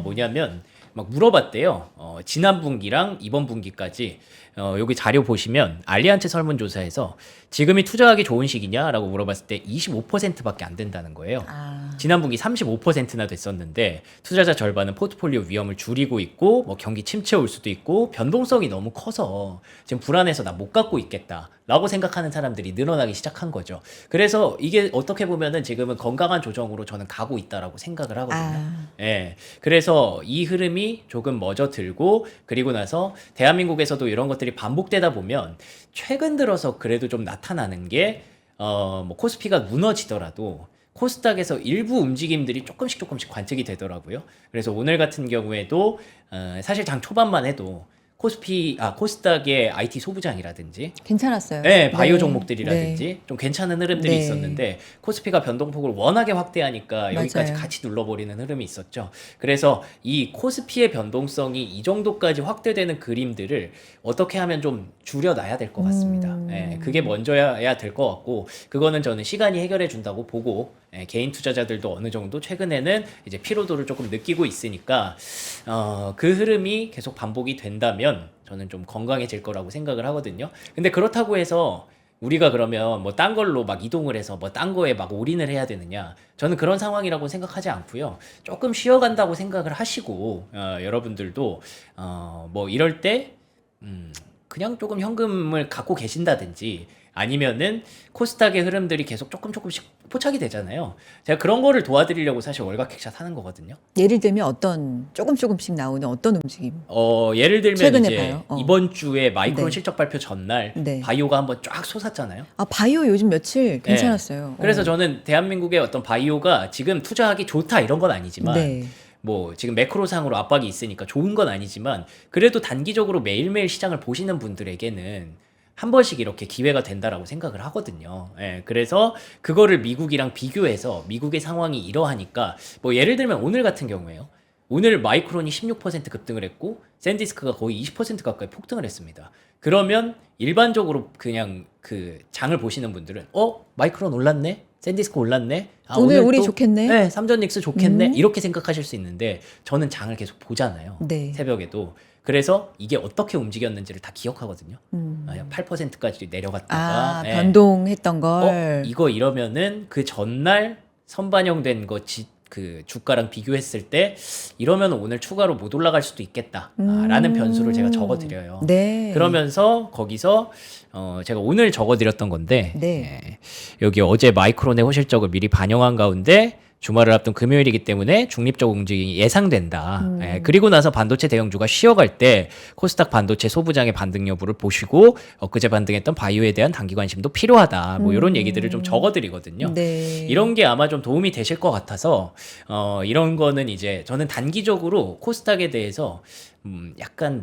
뭐냐면 막 물어봤대요. 지난 분기랑 이번 분기까지 여기 자료 보시면 알리안츠 설문조사에서 지금이 투자하기 좋은 시기냐라고 물어봤을 때 25%밖에 안 된다는 거예요. 지난 분기 35%나 됐었는데 투자자 절반은 포트폴리오 위험을 줄이고 있고 뭐 경기 침체 올 수도 있고 변동성이 너무 커서 지금 불안해서 나 못 갖고 있겠다라고 생각하는 사람들이 늘어나기 시작한 거죠. 그래서 이게 어떻게 보면은 지금은 건강한 조정으로 저는 가고 있다라고 생각을 하거든요. 예. 그래서 이 흐름이 조금 멎어들고 그리고 나서 대한민국에서도 이런 것들이 반복되다 보면 최근 들어서 그래도 좀 나타나는 게 뭐 코스피가 무너지더라도 코스닥에서 일부 움직임들이 조금씩 관측이 되더라고요. 그래서 오늘 같은 경우에도 사실 장 초반만 해도 코스닥의 IT 소부장이라든지 괜찮았어요. 네, 바이오 네. 종목들이라든지 좀 괜찮은 흐름들이 네. 있었는데 코스피가 변동폭을 워낙에 확대하니까 여기까지 맞아요. 같이 눌러버리는 흐름이 있었죠. 그래서 이 코스피의 변동성이 이 정도까지 확대되는 그림들을 어떻게 하면 좀 줄여놔야 될 것 같습니다. 예, 그게 먼저야 될 것 같고 그거는 저는 시간이 해결해 준다고 보고 개인 투자자들도 어느 정도 최근에는 이제 피로도를 조금 느끼고 있으니까 그 흐름이 계속 반복이 된다면 저는 좀 건강해질 거라고 생각을 하거든요. 근데 그렇다고 해서 우리가 그러면 뭐 딴 걸로 막 이동을 해서 뭐 딴 거에 막 올인을 해야 되느냐? 저는 그런 상황이라고 생각하지 않고요. 조금 쉬어간다고 생각을 하시고 여러분들도 뭐 이럴 때 그냥 조금 현금을 갖고 계신다든지 아니면은 코스닥의 흐름들이 계속 조금씩 포착이 되잖아요. 제가 그런 거를 도와드리려고 사실 월가킥샷 하는 거거든요. 예를 들면 어떤 조금씩 나오는 어떤 움직임? 예를 들면 최근에 이제 봐요. 이번 주에 마이크론 네. 실적 발표 전날 네. 바이오가 한번 쫙 솟았잖아요. 바이오 요즘 며칠 괜찮았어요. 그래서 저는 대한민국의 어떤 바이오가 지금 투자하기 좋다 이런 건 아니지만 네. 뭐 지금 매크로상으로 압박이 있으니까 좋은 건 아니지만 그래도 단기적으로 매일매일 시장을 보시는 분들에게는 한 번씩 이렇게 기회가 된다라고 생각을 하거든요. 예, 그래서 그거를 미국이랑 비교해서 미국의 상황이 이러하니까 뭐 예를 들면 오늘 같은 경우에요. 오늘 마이크론이 16% 급등을 했고 샌디스크가 거의 20% 가까이 폭등을 했습니다. 그러면 일반적으로 그냥 그 장을 보시는 분들은 마이크론 올랐네? 샌디스크 올랐네? 오늘 우리 또, 좋겠네? 네, 삼전닉스 좋겠네? 이렇게 생각하실 수 있는데 저는 장을 계속 보잖아요. 네. 새벽에도. 그래서 이게 어떻게 움직였는지를 다 기억하거든요. 8%까지 내려갔다가 변동했던 걸. 이거 이러면은 그 전날 선반영된 그 주가랑 비교했을 때 이러면 오늘 추가로 못 올라갈 수도 있겠다라는 변수를 제가 적어드려요. 네. 그러면서 거기서 제가 오늘 적어드렸던 건데 네. 여기 어제 마이크론의 호실적을 미리 반영한 가운데 주말을 앞둔 금요일이기 때문에 중립적 움직임이 예상된다. 그리고 나서 반도체 대형주가 쉬어갈 때 코스닥 반도체 소부장의 반등 여부를 보시고 엊그제 반등했던 바이오에 대한 단기 관심도 필요하다. 뭐 이런 얘기들을 좀 적어드리거든요. 네. 이런 게 아마 좀 도움이 되실 것 같아서 이런 거는 이제 저는 단기적으로 코스닥에 대해서 약간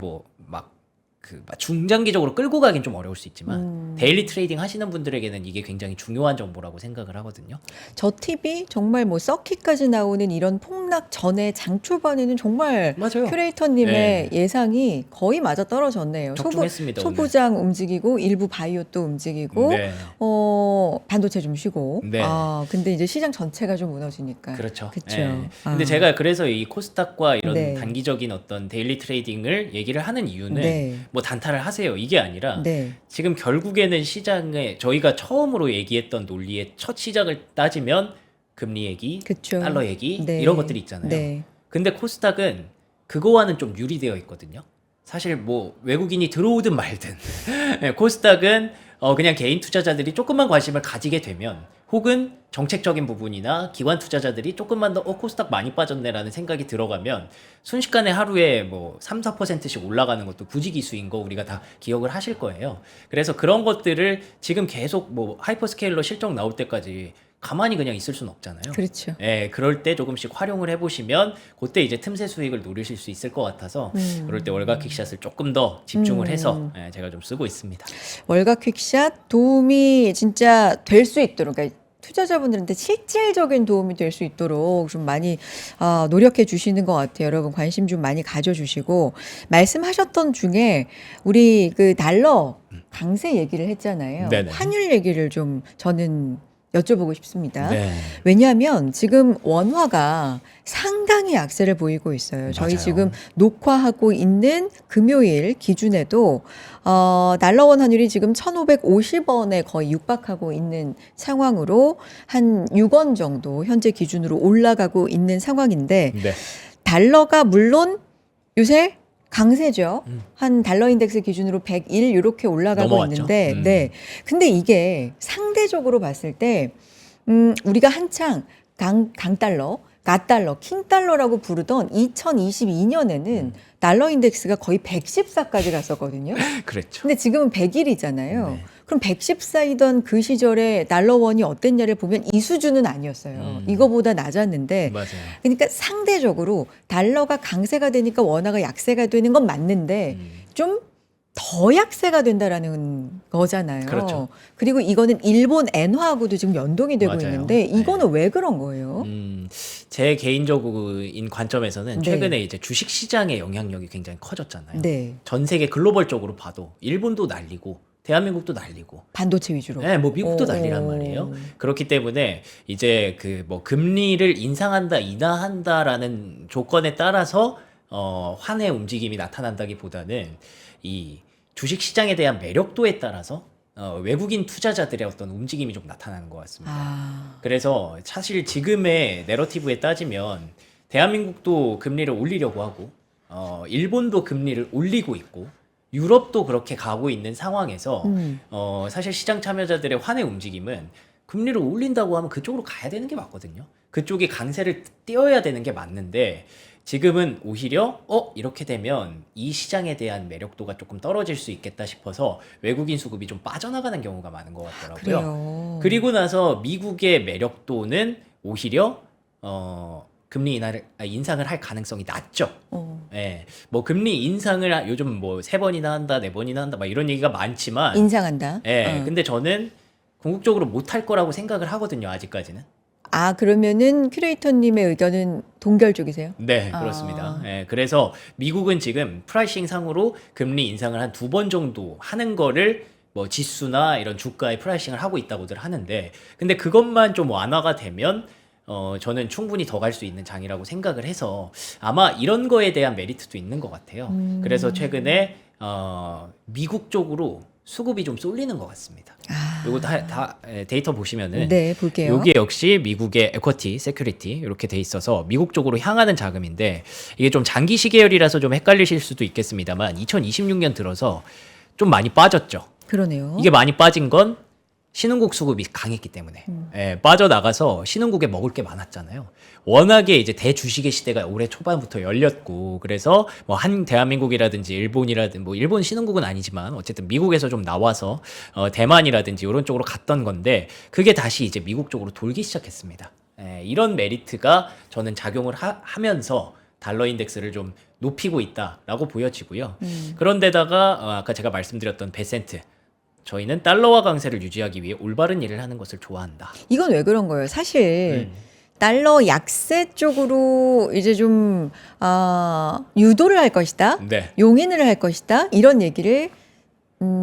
중장기적으로 끌고 가긴 좀 어려울 수 있지만 데일리 트레이딩 하시는 분들에게는 이게 굉장히 중요한 정보라고 생각을 하거든요. 저 팁이 정말 뭐 서킷까지 나오는 이런 폭락 전에 장 초반에는 정말 맞아요. 큐레이터님의 네. 예상이 거의 맞아 떨어졌네요. 적중했습니다, 소부장 움직이고 일부 바이오 또 움직이고 네. 반도체 좀 쉬고. 네. 근데 이제 시장 전체가 좀 무너지니까. 그렇죠. 그쵸. 예. 근데 제가 그래서 이 코스닥과 이런 네. 단기적인 어떤 데일리 트레이딩을 얘기를 하는 이유는 네. 뭐 단타를 하세요 이게 아니라 네. 지금 결국에는 시장에 저희가 처음으로 얘기했던 논리의 첫 시작을 따지면 금리 얘기, 그쵸. 달러 얘기 네. 이런 것들이 있잖아요. 네. 근데 코스닥은 그거와는 좀 유리되어 있거든요. 사실 뭐 외국인이 들어오든 말든 예, 코스닥은 그냥 개인 투자자들이 조금만 관심을 가지게 되면 혹은 정책적인 부분이나 기관 투자자들이 조금만 더 코스닥 많이 빠졌네라는 생각이 들어가면 순식간에 하루에 뭐 3, 4%씩 올라가는 것도 부지기수인 거 우리가 다 기억을 하실 거예요. 그래서 그런 것들을 지금 계속 뭐 하이퍼스케일러 실적 나올 때까지 가만히 그냥 있을 수는 없잖아요. 그렇죠. 예, 그럴 때 조금씩 활용을 해보시면 그때 이제 틈새 수익을 노리실 수 있을 것 같아서 그럴 때 월가 킥샷을 조금 더 집중을 해서 제가 좀 쓰고 있습니다. 월가 퀵샷 도움이 진짜 될 수 있도록, 그러니까 투자자분들한테 실질적인 도움이 될 수 있도록 좀 많이 노력해 주시는 것 같아요. 여러분 관심 좀 많이 가져주시고, 말씀하셨던 중에 우리 그 달러 강세 얘기를 했잖아요. 네네. 환율 얘기를 좀 저는 여쭤보고 싶습니다. 네. 왜냐하면 지금 원화가 상당히 약세를 보이고 있어요. 저희 맞아요. 지금 녹화하고 있는 금요일 기준에도 달러원 환율이 지금 1,550원에 거의 육박하고 있는 상황으로 한 6원 정도 현재 기준으로 올라가고 있는 상황인데 네. 달러가 물론 요새 강세죠. 한 달러 인덱스 기준으로 101 이렇게 올라가고 넘어왔죠. 있는데, 네. 근데 이게 상대적으로 봤을 때, 우리가 한창 강달러, 갓달러, 킹달러라고 부르던 2022년에는 달러 인덱스가 거의 114까지 갔었거든요. 그랬죠. 근데 지금은 100일이잖아요. 네. 그럼 114이던 그 시절에 달러원이 어땠냐를 보면 이 수준은 아니었어요. 이거보다 낮았는데 맞아요. 그러니까 상대적으로 달러가 강세가 되니까 원화가 약세가 되는 건 맞는데 좀 더 약세가 된다라는 거잖아요. 그렇죠. 그리고 이거는 일본 엔화하고도 지금 연동이 되고 맞아요. 있는데 이거는 왜 그런 거예요? 제 개인적인 관점에서는 네. 최근에 이제 주식 시장의 영향력이 굉장히 커졌잖아요. 네. 전 세계 글로벌적으로 봐도 일본도 난리고 대한민국도 난리고 반도체 위주로. 네, 뭐 미국도 오. 난리란 말이에요. 그렇기 때문에 이제 그 뭐 금리를 인상한다, 인하한다라는 조건에 따라서 환의 움직임이 나타난다기보다는 이 주식 시장에 대한 매력도에 따라서 외국인 투자자들의 어떤 움직임이 좀 나타나는 것 같습니다. 아, 그래서 사실 지금의 내러티브에 따지면 대한민국도 금리를 올리려고 하고 일본도 금리를 올리고 있고 유럽도 그렇게 가고 있는 상황에서 사실 시장 참여자들의 환의 움직임은 금리를 올린다고 하면 그쪽으로 가야 되는 게 맞거든요. 그쪽이 강세를 띄어야 되는 게 맞는데 지금은 오히려 이렇게 되면 이 시장에 대한 매력도가 조금 떨어질 수 있겠다 싶어서 외국인 수급이 좀 빠져나가는 경우가 많은 것 같더라고요. 그래요. 그리고 나서 미국의 매력도는 오히려 금리 인상을 할 가능성이 낮죠. 예, 뭐 금리 인상을 요즘 뭐 3번이나 한다, 4번이나 한다, 막 이런 얘기가 많지만, 인상한다. 예, 근데 저는 궁극적으로 못할 거라고 생각을 하거든요, 아직까지는. 아, 그러면은 큐레이터님의 의견은 동결 쪽이세요? 네, 그렇습니다. 예, 그래서 미국은 지금 프라이싱 상으로 금리 인상을 한 2번 정도 하는 거를 뭐 지수나 이런 주가에 프라이싱을 하고 있다고들 하는데, 근데 그것만 좀 완화가 되면 저는 충분히 더 갈 수 있는 장이라고 생각을 해서 아마 이런 거에 대한 메리트도 있는 것 같아요. 그래서 최근에 미국 쪽으로 수급이 좀 쏠리는 것 같습니다. 요거 다 데이터 보시면은 네, 볼게요. 요게 역시 미국의 에쿼티, 세큐리티 이렇게 돼 있어서 미국 쪽으로 향하는 자금인데 이게 좀 장기 시계열이라서 좀 헷갈리실 수도 있겠습니다만 2026년 들어서 좀 많이 빠졌죠. 그러네요. 이게 많이 빠진 건 신흥국 수급이 강했기 때문에 예, 빠져나가서 신흥국에 먹을 게 많았잖아요. 워낙에 이제 대주식의 시대가 올해 초반부터 열렸고 그래서 뭐 한 대한민국이라든지 일본이라든지 뭐 일본 신흥국은 아니지만 어쨌든 미국에서 좀 나와서 대만이라든지 이런 쪽으로 갔던 건데 그게 다시 이제 미국 쪽으로 돌기 시작했습니다. 예, 이런 메리트가 저는 작용을 하면서 달러 인덱스를 좀 높이고 있다라고 보여지고요. 그런데다가 아까 제가 말씀드렸던 베센트 저희는 달러화 강세를 유지하기 위해 올바른 일을 하는 것을 좋아한다. 이건 왜 그런 거예요? 사실 달러 약세 쪽으로 이제 좀 유도를 할 것이다, 네. 용인을 할 것이다 이런 얘기를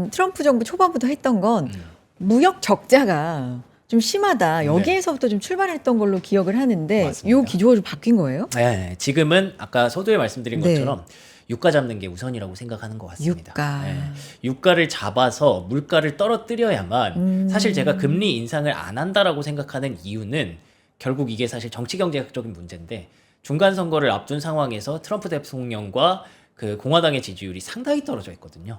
트럼프 정부 초반부터 했던 건 무역 적자가 좀 심하다. 여기에서부터 좀 출발했던 걸로 기억을 하는데 맞습니다. 요 기조가 좀 바뀐 거예요? 네, 지금은 아까 서두에 말씀드린 네. 것처럼 유가 잡는 게 우선이라고 생각하는 것 같습니다. 유가. 네, 유가를 잡아서 물가를 떨어뜨려야만 사실 제가 금리 인상을 안 한다라고 생각하는 이유는 결국 이게 사실 정치 경제학적인 문제인데 중간 선거를 앞둔 상황에서 트럼프 대통령과 그 공화당의 지지율이 상당히 떨어져 있거든요.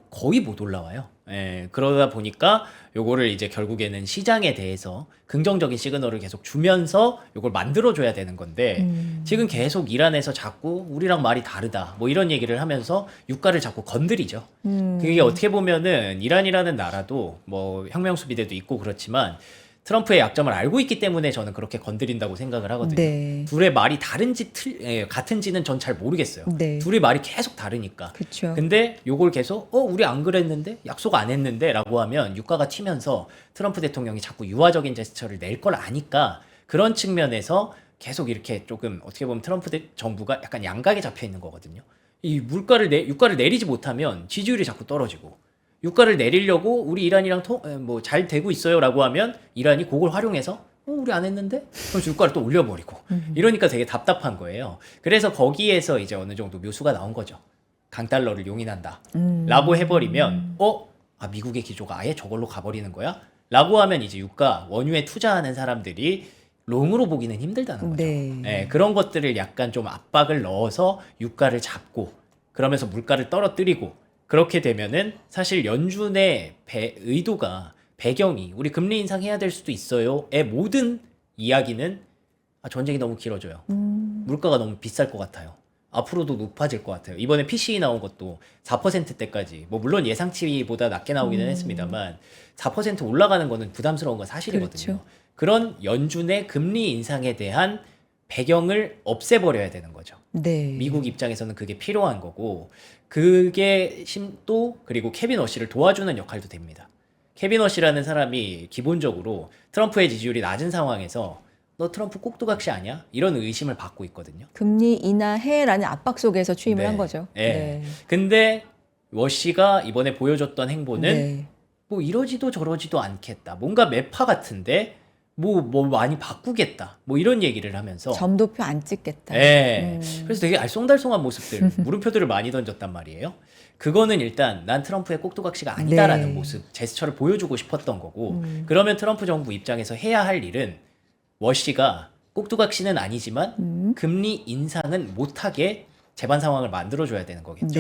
거의 못 올라와요. 예, 그러다 보니까 요거를 이제 결국에는 시장에 대해서 긍정적인 시그널을 계속 주면서 요걸 만들어줘야 되는 건데 지금 계속 이란에서 자꾸 우리랑 말이 다르다 뭐 이런 얘기를 하면서 유가를 자꾸 건드리죠. 그게 어떻게 보면은 이란이라는 나라도 뭐 혁명수비대도 있고 그렇지만 트럼프의 약점을 알고 있기 때문에 저는 그렇게 건드린다고 생각을 하거든요. 네. 둘의 말이 다른지 같은지는 전 잘 모르겠어요. 네. 둘의 말이 계속 다르니까. 그렇죠. 근데 요걸 계속 우리 안 그랬는데 약속 안 했는데 라고 하면 유가가 튀면서 트럼프 대통령이 자꾸 유화적인 제스처를 낼 걸 아니까 그런 측면에서 계속 이렇게 조금 어떻게 보면 트럼프 정부가 약간 양각에 잡혀 있는 거거든요. 이 유가를 내리지 못하면 지지율이 자꾸 떨어지고 유가를 내리려고 우리 이란이랑 뭐 잘 되고 있어요라고 하면 이란이 그걸 활용해서 우리 안 했는데? 그래서 유가를 또 올려버리고 이러니까 되게 답답한 거예요. 그래서 거기에서 이제 어느 정도 묘수가 나온 거죠. 강달러를 용인한다 라고 해버리면 미국의 기조가 아예 저걸로 가버리는 거야? 라고 하면 이제 유가 원유에 투자하는 사람들이 롱으로 보기는 힘들다는 거죠. 네, 그런 것들을 약간 좀 압박을 넣어서 유가를 잡고 그러면서 물가를 떨어뜨리고 그렇게 되면은 사실 연준의 의도가 배경이 우리 금리 인상해야 될 수도 있어요의 모든 이야기는 전쟁이 너무 길어져요. 물가가 너무 비쌀 것 같아요. 앞으로도 높아질 것 같아요. 이번에 PCE 나온 것도 4%대까지 뭐 물론 예상치보다 낮게 나오기는 했습니다만 4% 올라가는 거는 부담스러운 건 사실이거든요. 그렇죠. 그런 연준의 금리 인상에 대한 배경을 없애버려야 되는 거죠. 네. 미국 입장에서는 그게 필요한 거고 그게 또 그리고 케빈 워시를 도와주는 역할도 됩니다. 케빈 워시라는 사람이 기본적으로 트럼프의 지지율이 낮은 상황에서 너 트럼프 꼭두각시 아니야? 이런 의심을 받고 있거든요. 금리 인하해라는 압박 속에서 취임을 한 거죠. 네. 근데 워시가 이번에 보여줬던 행보는 뭐 이러지도 저러지도 않겠다. 뭔가 매파 같은데 뭐 많이 바꾸겠다. 뭐 이런 얘기를 하면서 점도표 안 찍겠다. 그래서 되게 알쏭달쏭한 모습들, 물음표들을 많이 던졌단 말이에요. 그거는 일단 난 트럼프의 꼭두각시가 아니다라는 모습, 제스처를 보여주고 싶었던 거고 그러면 트럼프 정부 입장에서 해야 할 일은 워시가 꼭두각시는 아니지만 금리 인상은 못하게 재반 상황을 만들어줘야 되는 거겠죠.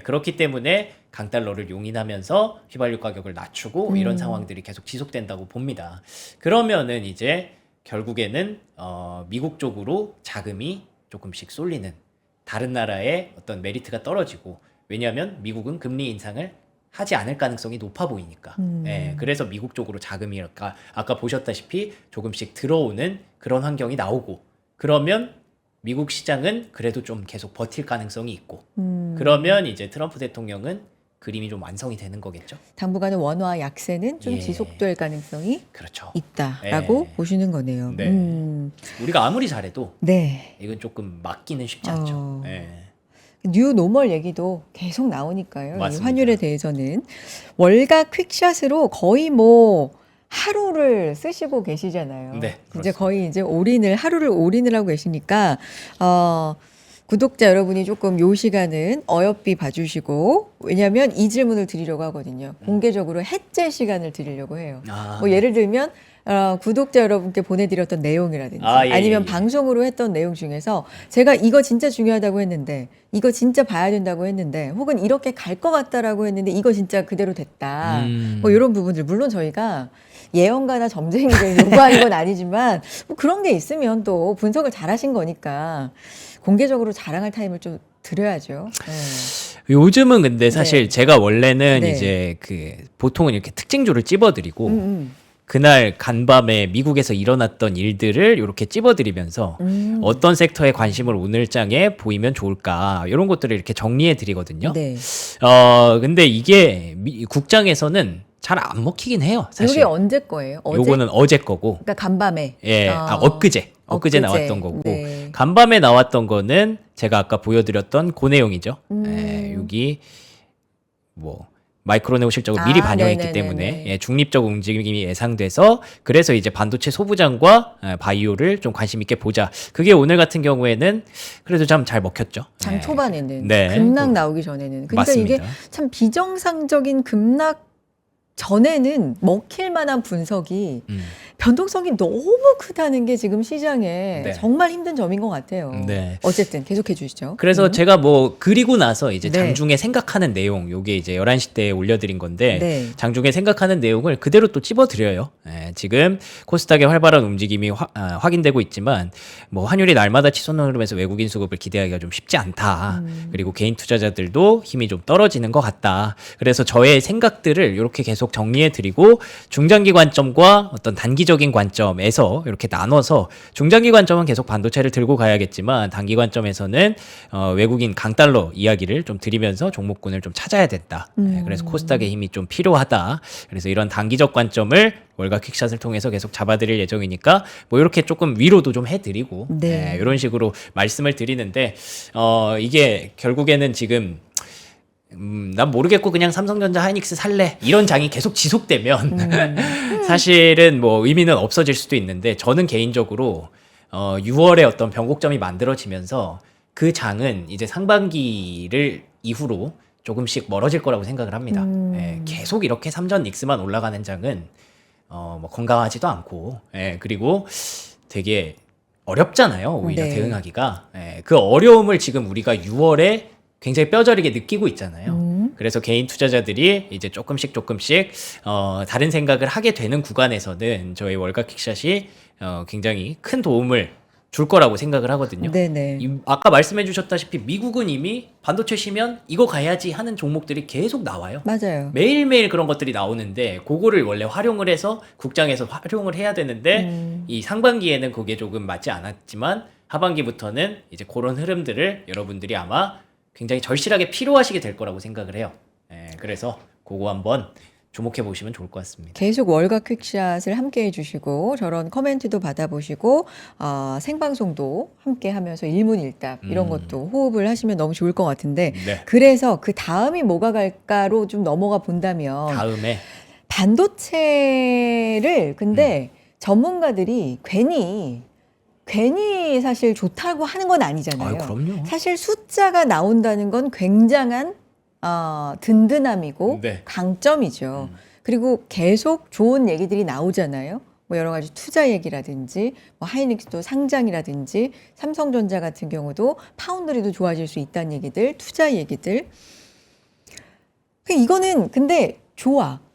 그렇기 때문에 강달러를 용인하면서 휘발유 가격을 낮추고 이런 상황들이 계속 지속된다고 봅니다. 그러면은 이제 결국에는 미국 쪽으로 자금이 조금씩 쏠리는 다른 나라의 어떤 메리트가 떨어지고 왜냐하면 미국은 금리 인상을 하지 않을 가능성이 높아 보이니까. 그래서 미국 쪽으로 자금이 아까 보셨다시피 조금씩 들어오는 그런 환경이 나오고 그러면 미국 시장은 그래도 좀 계속 버틸 가능성이 있고 그러면 이제 트럼프 대통령은 그림이 좀 완성이 되는 거겠죠. 당분간은 원화 약세는 좀 지속될 가능성이 그렇죠. 있다라고 보시는 거네요. 우리가 아무리 잘해도 이건 조금 막기는 쉽지 않죠. 뉴 노멀 얘기도 계속 나오니까요. 이 맞습니다. 환율에 대해서는 월가 퀵샷으로 거의 뭐 하루를 쓰시고 계시잖아요. 이제 거의 이제 하루를 올인을 하고 계시니까 구독자 여러분이 조금 요 시간은 어여삐 봐주시고 왜냐하면 이 질문을 드리려고 하거든요. 공개적으로 해제 시간을 드리려고 해요. 뭐 예를 들면 구독자 여러분께 보내드렸던 내용이라든지 아니면 방송으로 했던 내용 중에서 제가 이거 진짜 중요하다고 했는데 이거 진짜 봐야 된다고 했는데 혹은 이렇게 갈 것 같다라고 했는데 이거 진짜 그대로 됐다. 뭐 이런 부분들 물론 저희가 예언가나 점쟁이를 요구하는 건 아니지만 뭐 그런 게 있으면 또 분석을 잘하신 거니까 공개적으로 자랑할 타임을 좀 드려야죠. 요즘은 근데 사실 제가 원래는 이제 보통은 이렇게 특징주를 찝어드리고 그날 간밤에 미국에서 일어났던 일들을 이렇게 찝어드리면서 어떤 섹터에 관심을 오늘 장에 보이면 좋을까 이런 것들을 이렇게 정리해 드리거든요. 근데 이게 국장에서는 잘 안 먹히긴 해요. 사실. 이게 언제 거예요? 요거는 어제 거고. 그러니까 간밤에. 엊그제 나왔던 거고. 간밤에 나왔던 거는 제가 아까 보여드렸던 그 내용이죠. 여기 뭐 마이크로네오 실적을 미리 반영했기 때문에 중립적 움직임이 예상돼서 그래서 이제 반도체 소부장과 바이오를 좀 관심 있게 보자. 그게 오늘 같은 경우에는 그래도 좀 잘 먹혔죠. 장 초반에는 급락 나오기 전에는. 그러니까 맞습니다. 이게 참 비정상적인 급락 전에는 먹힐 만한 분석이 변동성이 너무 크다는 게 지금 시장에 정말 힘든 점인 것 같아요. 어쨌든 계속해 주시죠. 그래서 제가 뭐 그리고 나서 이제 장중에 생각하는 내용 요게 이제 11시 때 올려드린 건데 장중에 생각하는 내용을 그대로 또 찝어드려요. 지금 코스닥의 활발한 움직임이 확인되고 있지만 뭐 환율이 날마다 치솟는 흐름에서 외국인 수급을 기대하기가 좀 쉽지 않다. 그리고 개인 투자자들도 힘이 좀 떨어지는 것 같다. 그래서 저의 생각들을 이렇게 계속 정리해드리고 중장기 관점과 어떤 단기적인 관점에서 이렇게 나눠서 중장기 관점은 계속 반도체를 들고 가야겠지만 단기 관점에서는 외국인 강달러 이야기를 좀 드리면서 종목군을 좀 찾아야 된다. 그래서 코스닥의 힘이 좀 필요하다. 그래서 이런 단기적 관점을 월가 퀵샷을 통해서 계속 잡아드릴 예정이니까 뭐 이렇게 조금 위로도 좀 해드리고 이런 식으로 말씀을 드리는데 이게 결국에는 지금 난 모르겠고 그냥 삼성전자 하이닉스 살래 이런 장이 계속 지속되면 사실은 뭐 의미는 없어질 수도 있는데 저는 개인적으로 6월에 어떤 변곡점이 만들어지면서 그 장은 이제 상반기를 이후로 조금씩 멀어질 거라고 생각을 합니다. 예, 계속 이렇게 삼전 닉스만 올라가는 장은 뭐 건강하지도 않고 그리고 되게 어렵잖아요. 오히려 네. 대응하기가. 그 어려움을 지금 우리가 6월에 굉장히 뼈저리게 느끼고 있잖아요. 그래서 개인 투자자들이 이제 조금씩 다른 생각을 하게 되는 구간에서는 저희 월가 킥샷이 굉장히 큰 도움을 줄 거라고 생각을 하거든요. 네네. 아까 말씀해 주셨다시피 미국은 이미 반도체 쉬면 이거 가야지 하는 종목들이 계속 나와요. 맞아요. 매일매일 그런 것들이 나오는데 그거를 원래 활용을 해서 국장에서 활용을 해야 되는데 이 상반기에는 그게 조금 맞지 않았지만 하반기부터는 이제 그런 흐름들을 여러분들이 아마 굉장히 절실하게 필요하시게 될 거라고 생각을 해요. 그래서 그거 한번 주목해 보시면 좋을 것 같습니다. 계속 월가 퀵샷을 함께 해주시고 저런 커멘트도 받아보시고 생방송도 함께 하면서 일문일답 이런 것도 호흡을 하시면 너무 좋을 것 같은데 네. 그래서 그 다음이 뭐가 갈까로 좀 넘어가 본다면 다음에 반도체를 근데 전문가들이 괜히 사실 좋다고 하는 건 아니잖아요. 그럼요. 사실 숫자가 나온다는 건 굉장한 든든함이고 네. 강점이죠. 그리고 계속 좋은 얘기들이 나오잖아요. 뭐 여러 가지 투자 얘기라든지 뭐 하이닉스도 상장이라든지 삼성전자 같은 경우도 파운드리도 좋아질 수 있다는 얘기들, 투자 얘기들. 이거는 근데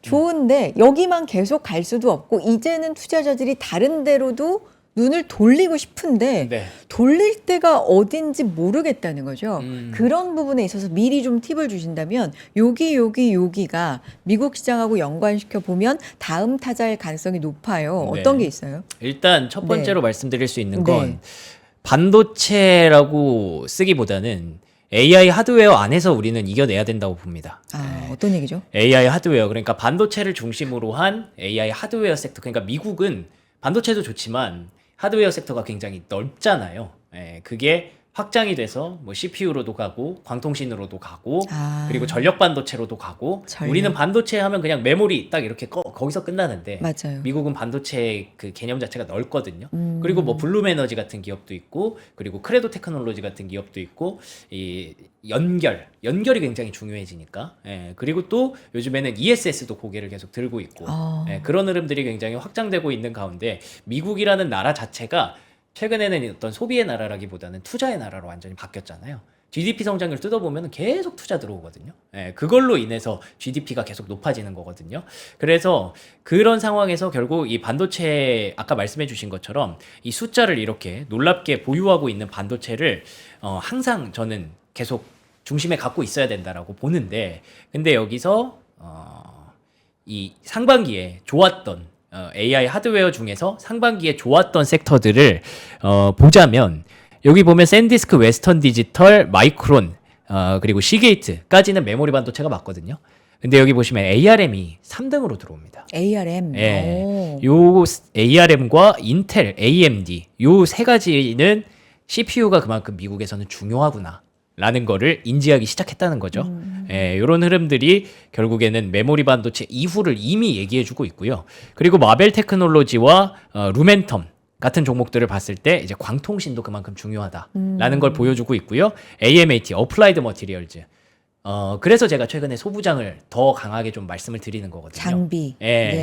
좋은데 여기만 계속 갈 수도 없고 이제는 투자자들이 다른 데로도 눈을 돌리고 싶은데 네. 돌릴 때가 어딘지 모르겠다는 거죠. 음. 그런 부분에 있어서 미리 좀 팁을 주신다면 여기가 미국 시장하고 연관시켜 보면 다음 타자일 가능성이 높아요. 네. 어떤 게 있어요? 일단 첫 번째로 네. 말씀드릴 수 있는 건 네. 반도체라고 쓰기보다는 AI 하드웨어 안에서 우리는 이겨내야 된다고 봅니다. 어떤 얘기죠? AI 하드웨어 그러니까 반도체를 중심으로 한 AI 하드웨어 sek터 그러니까 미국은 반도체도 좋지만 하드웨어 섹터가 굉장히 넓잖아요. 그게 확장이 돼서 뭐 CPU로도 가고 광통신으로도 가고 그리고 전력 반도체로도 가고 우리는 반도체 하면 그냥 메모리 딱 이렇게 거기서 끝나는데 맞아요. 미국은 반도체 그 개념 자체가 넓거든요. 그리고 뭐 블룸 에너지 같은 기업도 있고 그리고 크레도 테크놀로지 같은 기업도 있고 이 연결이 굉장히 중요해지니까 그리고 또 요즘에는 ESS도 고개를 계속 들고 있고 그런 흐름들이 굉장히 확장되고 있는 가운데 미국이라는 나라 자체가 최근에는 어떤 소비의 나라라기보다는 투자의 나라로 완전히 바뀌었잖아요. GDP 성장률 뜯어보면 계속 투자 들어오거든요. 그걸로 인해서 GDP가 계속 높아지는 거거든요. 그래서 그런 상황에서 결국 이 반도체 아까 말씀해 주신 것처럼 이 숫자를 이렇게 놀랍게 보유하고 있는 반도체를 항상 저는 계속 중심에 갖고 있어야 된다라고 보는데 근데 여기서 이 상반기에 좋았던 AI 하드웨어 중에서 상반기에 좋았던 섹터들을 보자면 여기 보면 샌디스크, 웨스턴 디지털, 마이크론 그리고 시게이트까지는 메모리 반도체가 맞거든요. 근데 여기 보시면 ARM이 3등으로 들어옵니다. ARM. 요 ARM과 인텔, AMD 요 세 가지는 CPU가 그만큼 미국에서는 중요하구나. 라는 거를 인지하기 시작했다는 거죠. 이런 흐름들이 결국에는 메모리 반도체 이후를 이미 얘기해주고 있고요. 그리고 마벨 테크놀로지와 루멘텀 같은 종목들을 봤을 때 이제 광통신도 그만큼 중요하다라는 걸 보여주고 있고요. AMAT, 어플라이드 머티리얼즈. 그래서 제가 최근에 소부장을 더 강하게 좀 말씀을 드리는 거거든요. 장비.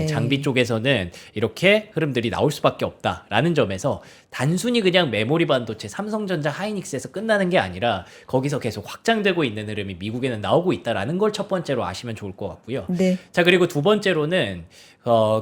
장비 쪽에서는 이렇게 흐름들이 나올 수밖에 없다라는 점에서 단순히 그냥 메모리 반도체 삼성전자 하이닉스에서 끝나는 게 아니라 거기서 계속 확장되고 있는 흐름이 미국에는 나오고 있다라는 걸 첫 번째로 아시면 좋을 것 같고요. 네. 자, 그리고 두 번째로는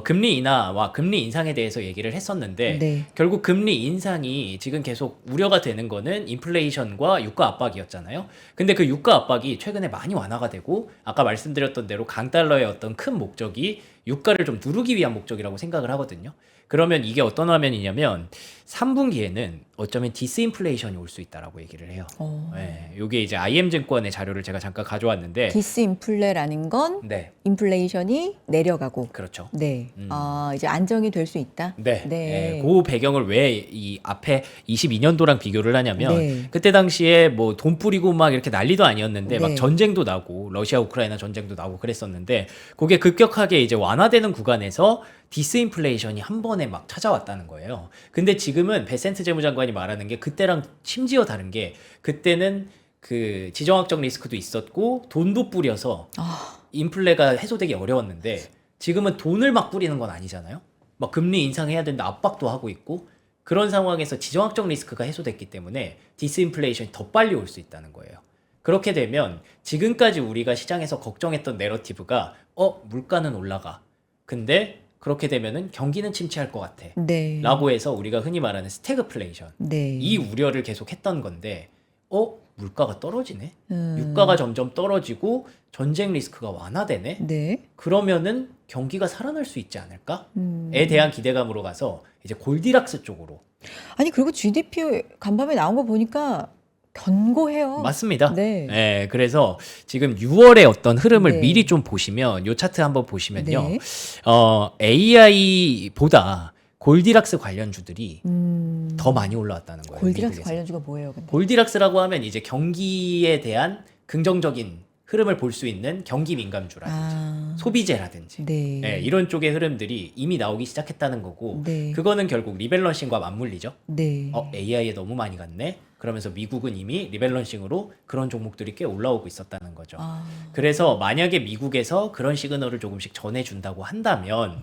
금리 인하와 금리 인상에 대해서 얘기를 했었는데 네. 결국 금리 인상이 지금 계속 우려가 되는 거는 인플레이션과 유가 압박이었잖아요. 근데 그 유가 압박이 최근에 많이 완화가 되고 아까 말씀드렸던 대로 강달러의 어떤 큰 목적이 유가를 좀 누르기 위한 목적이라고 생각을 하거든요. 그러면 이게 어떤 화면이냐면 3분기에는 어쩌면 디스인플레이션이 올 수 있다라고 얘기를 해요. 네, 이게 이제 IM증권의 자료를 제가 잠깐 가져왔는데 디스인플레라는 건 네, 인플레이션이 내려가고 그렇죠. 네. 이제 안정이 될 수 있다. 네. 네. 그 배경을 왜 이 앞에 22년도랑 비교를 하냐면 네. 그때 당시에 뭐 돈 뿌리고 막 이렇게 난리도 아니었는데 막 네. 전쟁도 나고 러시아 우크라이나 전쟁도 나고 그랬었는데 그게 급격하게 이제 완화되는 구간에서 디스인플레이션이 한 번에 막 찾아왔다는 거예요. 근데 지금은 베센트 재무장관이 말하는 게 그때랑 심지어 다른 게 그때는 그 지정학적 리스크도 있었고 돈도 뿌려서 인플레가 해소되기 어려웠는데 지금은 돈을 막 뿌리는 건 아니잖아요. 막 금리 인상해야 된다 압박도 하고 있고 그런 상황에서 지정학적 리스크가 해소됐기 때문에 디스인플레이션이 더 빨리 올 수 있다는 거예요. 그렇게 되면 지금까지 우리가 시장에서 걱정했던 내러티브가 물가는 올라가. 근데 그렇게 되면은 경기는 침체할 것 같아. 네. 라고 해서 우리가 흔히 말하는 스태그플레이션. 네. 이 우려를 계속 했던 건데 물가가 떨어지네. 음. 유가가 점점 떨어지고 전쟁 리스크가 완화되네. 네. 그러면은 경기가 살아날 수 있지 않을까?에 대한 기대감으로 가서 이제 골디락스 쪽으로. 아니 그리고 GDP 간밤에 나온 거 보니까 견고해요. 맞습니다. 네. 네, 그래서 지금 6월의 어떤 흐름을 네. 미리 좀 보시면 요 차트 한번 보시면요. 네. AI보다 골디락스 관련주들이 더 많이 올라왔다는 거예요. 골디락스 미국에서. 관련주가 뭐예요, 근데? 골디락스라고 하면 이제 경기에 대한 긍정적인 흐름을 볼 수 있는 경기 민감주라든지 소비재라든지 네. 네, 이런 쪽의 흐름들이 이미 나오기 시작했다는 거고 네. 그거는 결국 리밸런싱과 맞물리죠. 네. AI에 너무 많이 갔네. 그러면서 미국은 이미 리밸런싱으로 그런 종목들이 꽤 올라오고 있었다는 거죠. 그래서 만약에 미국에서 그런 시그널을 조금씩 전해준다고 한다면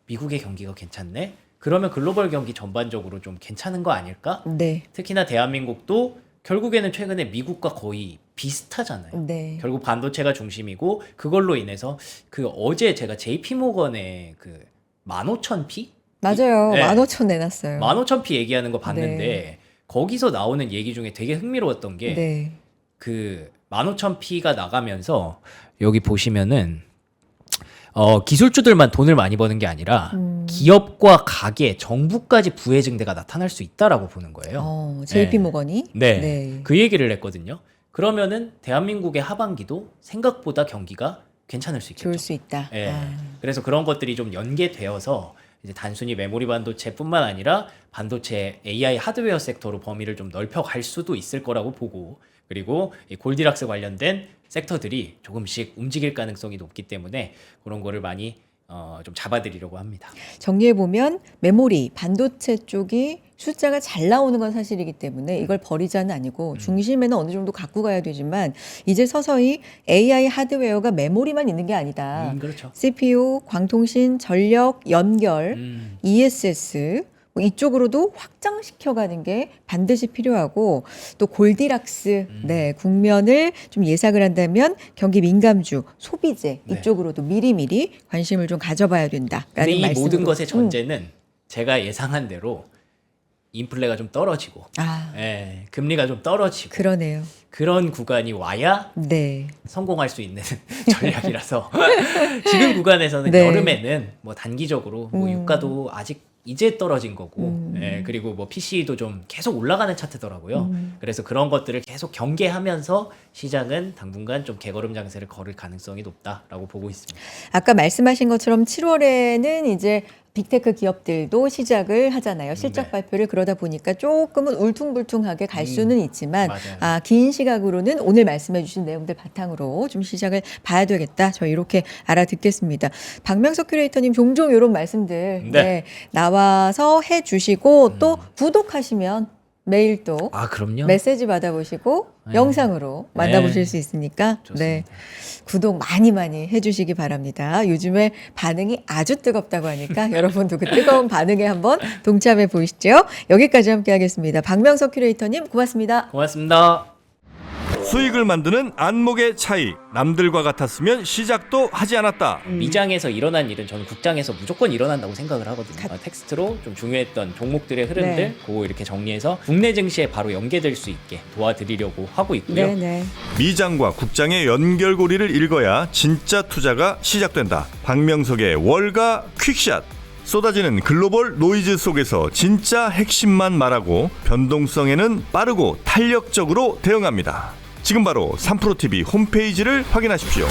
미국의 경기가 괜찮네? 그러면 글로벌 경기 전반적으로 좀 괜찮은 거 아닐까? 네. 특히나 대한민국도 결국에는 최근에 미국과 거의 비슷하잖아요. 네. 결국 반도체가 중심이고 그걸로 인해서 그 어제 제가 JP모건의 그 15,000p? 맞아요. 네. 15,000 내놨어요. 15,000p 얘기하는 거 봤는데 네. 거기서 나오는 얘기 중에 되게 흥미로웠던 게 네. 그 15,000p가 나가면서 여기 보시면은 기술주들만 돈을 많이 버는 게 아니라 기업과 가게, 정부까지 부의 증대가 나타날 수 있다라고 보는 거예요. JP 모건이 네. 그 얘기를 했거든요. 그러면은 대한민국의 하반기도 생각보다 경기가 괜찮을 수 있겠죠. 좋을 수 있다. 예. 그래서 그런 것들이 좀 연계되어서 이제 단순히 메모리 반도체뿐만 아니라 반도체 AI 하드웨어 섹터로 범위를 좀 넓혀갈 수도 있을 거라고 보고 그리고 이 골디락스 관련된 섹터들이 조금씩 움직일 가능성이 높기 때문에 그런 거를 많이 좀 잡아드리려고 합니다. 정리해보면 메모리, 반도체 쪽이 숫자가 잘 나오는 건 사실이기 때문에 이걸 버리자는 아니고 중심에는 어느 정도 갖고 가야 되지만 이제 서서히 AI 하드웨어가 메모리만 있는 게 아니다. 그렇죠. CPU, 광통신, 전력, 연결, ESS 뭐 이쪽으로도 확장시켜가는 게 반드시 필요하고 또 골디락스 네, 국면을 좀 예상을 한다면 경기 민감주, 소비재 네. 이쪽으로도 미리미리 관심을 좀 가져봐야 근데 된다라는 이 말씀으로. 모든 것의 전제는 제가 예상한 대로 인플레가 좀 떨어지고 금리가 좀 떨어지고 그러네요. 그런 구간이 와야 네. 성공할 수 있는 전략이라서 지금 구간에서는 네. 여름에는 뭐 단기적으로 뭐 유가도 아직 이제 떨어진 거고 그리고 뭐 PC도 좀 계속 올라가는 차트더라고요. 그래서 그런 것들을 계속 경계하면서 시장은 당분간 좀 개걸음 장세를 걸을 가능성이 높다라고 보고 있습니다. 아까 말씀하신 것처럼 7월에는 이제 빅테크 기업들도 시작을 하잖아요. 실적 네. 발표를 그러다 보니까 조금은 울퉁불퉁하게 갈 수는 있지만 맞아요. 긴 시각으로는 오늘 말씀해 주신 내용들 바탕으로 좀 시작을 봐야 되겠다. 저 이렇게 알아듣겠습니다. 박명석 큐레이터님 종종 이런 말씀들 네. 나와서 해 주시고 또 구독하시면 매일 또 그럼요. 메시지 받아보시고 영상으로 만나보실 수 있으니까 네. 구독 많이 해주시기 바랍니다. 요즘에 반응이 아주 뜨겁다고 하니까 여러분도 그 뜨거운 반응에 한번 동참해 보시죠. 여기까지 함께 하겠습니다. 박명석 큐레이터님 고맙습니다. 고맙습니다. 수익을 만드는 안목의 차이. 남들과 같았으면 시작도 하지 않았다. 미장에서 일어난 일은 저는 국장에서 무조건 일어난다고 생각을 하거든요. 텍스트로 좀 중요했던 종목들의 흐름들 네. 그거 이렇게 정리해서 국내 증시에 바로 연계될 수 있게 도와드리려고 하고 있고요. 네. 미장과 국장의 연결고리를 읽어야 진짜 투자가 시작된다. 박명석의 월가 퀵샷. 쏟아지는 글로벌 노이즈 속에서 진짜 핵심만 말하고 변동성에는 빠르고 탄력적으로 대응합니다. 지금 바로 3프로TV 홈페이지를 확인하십시오.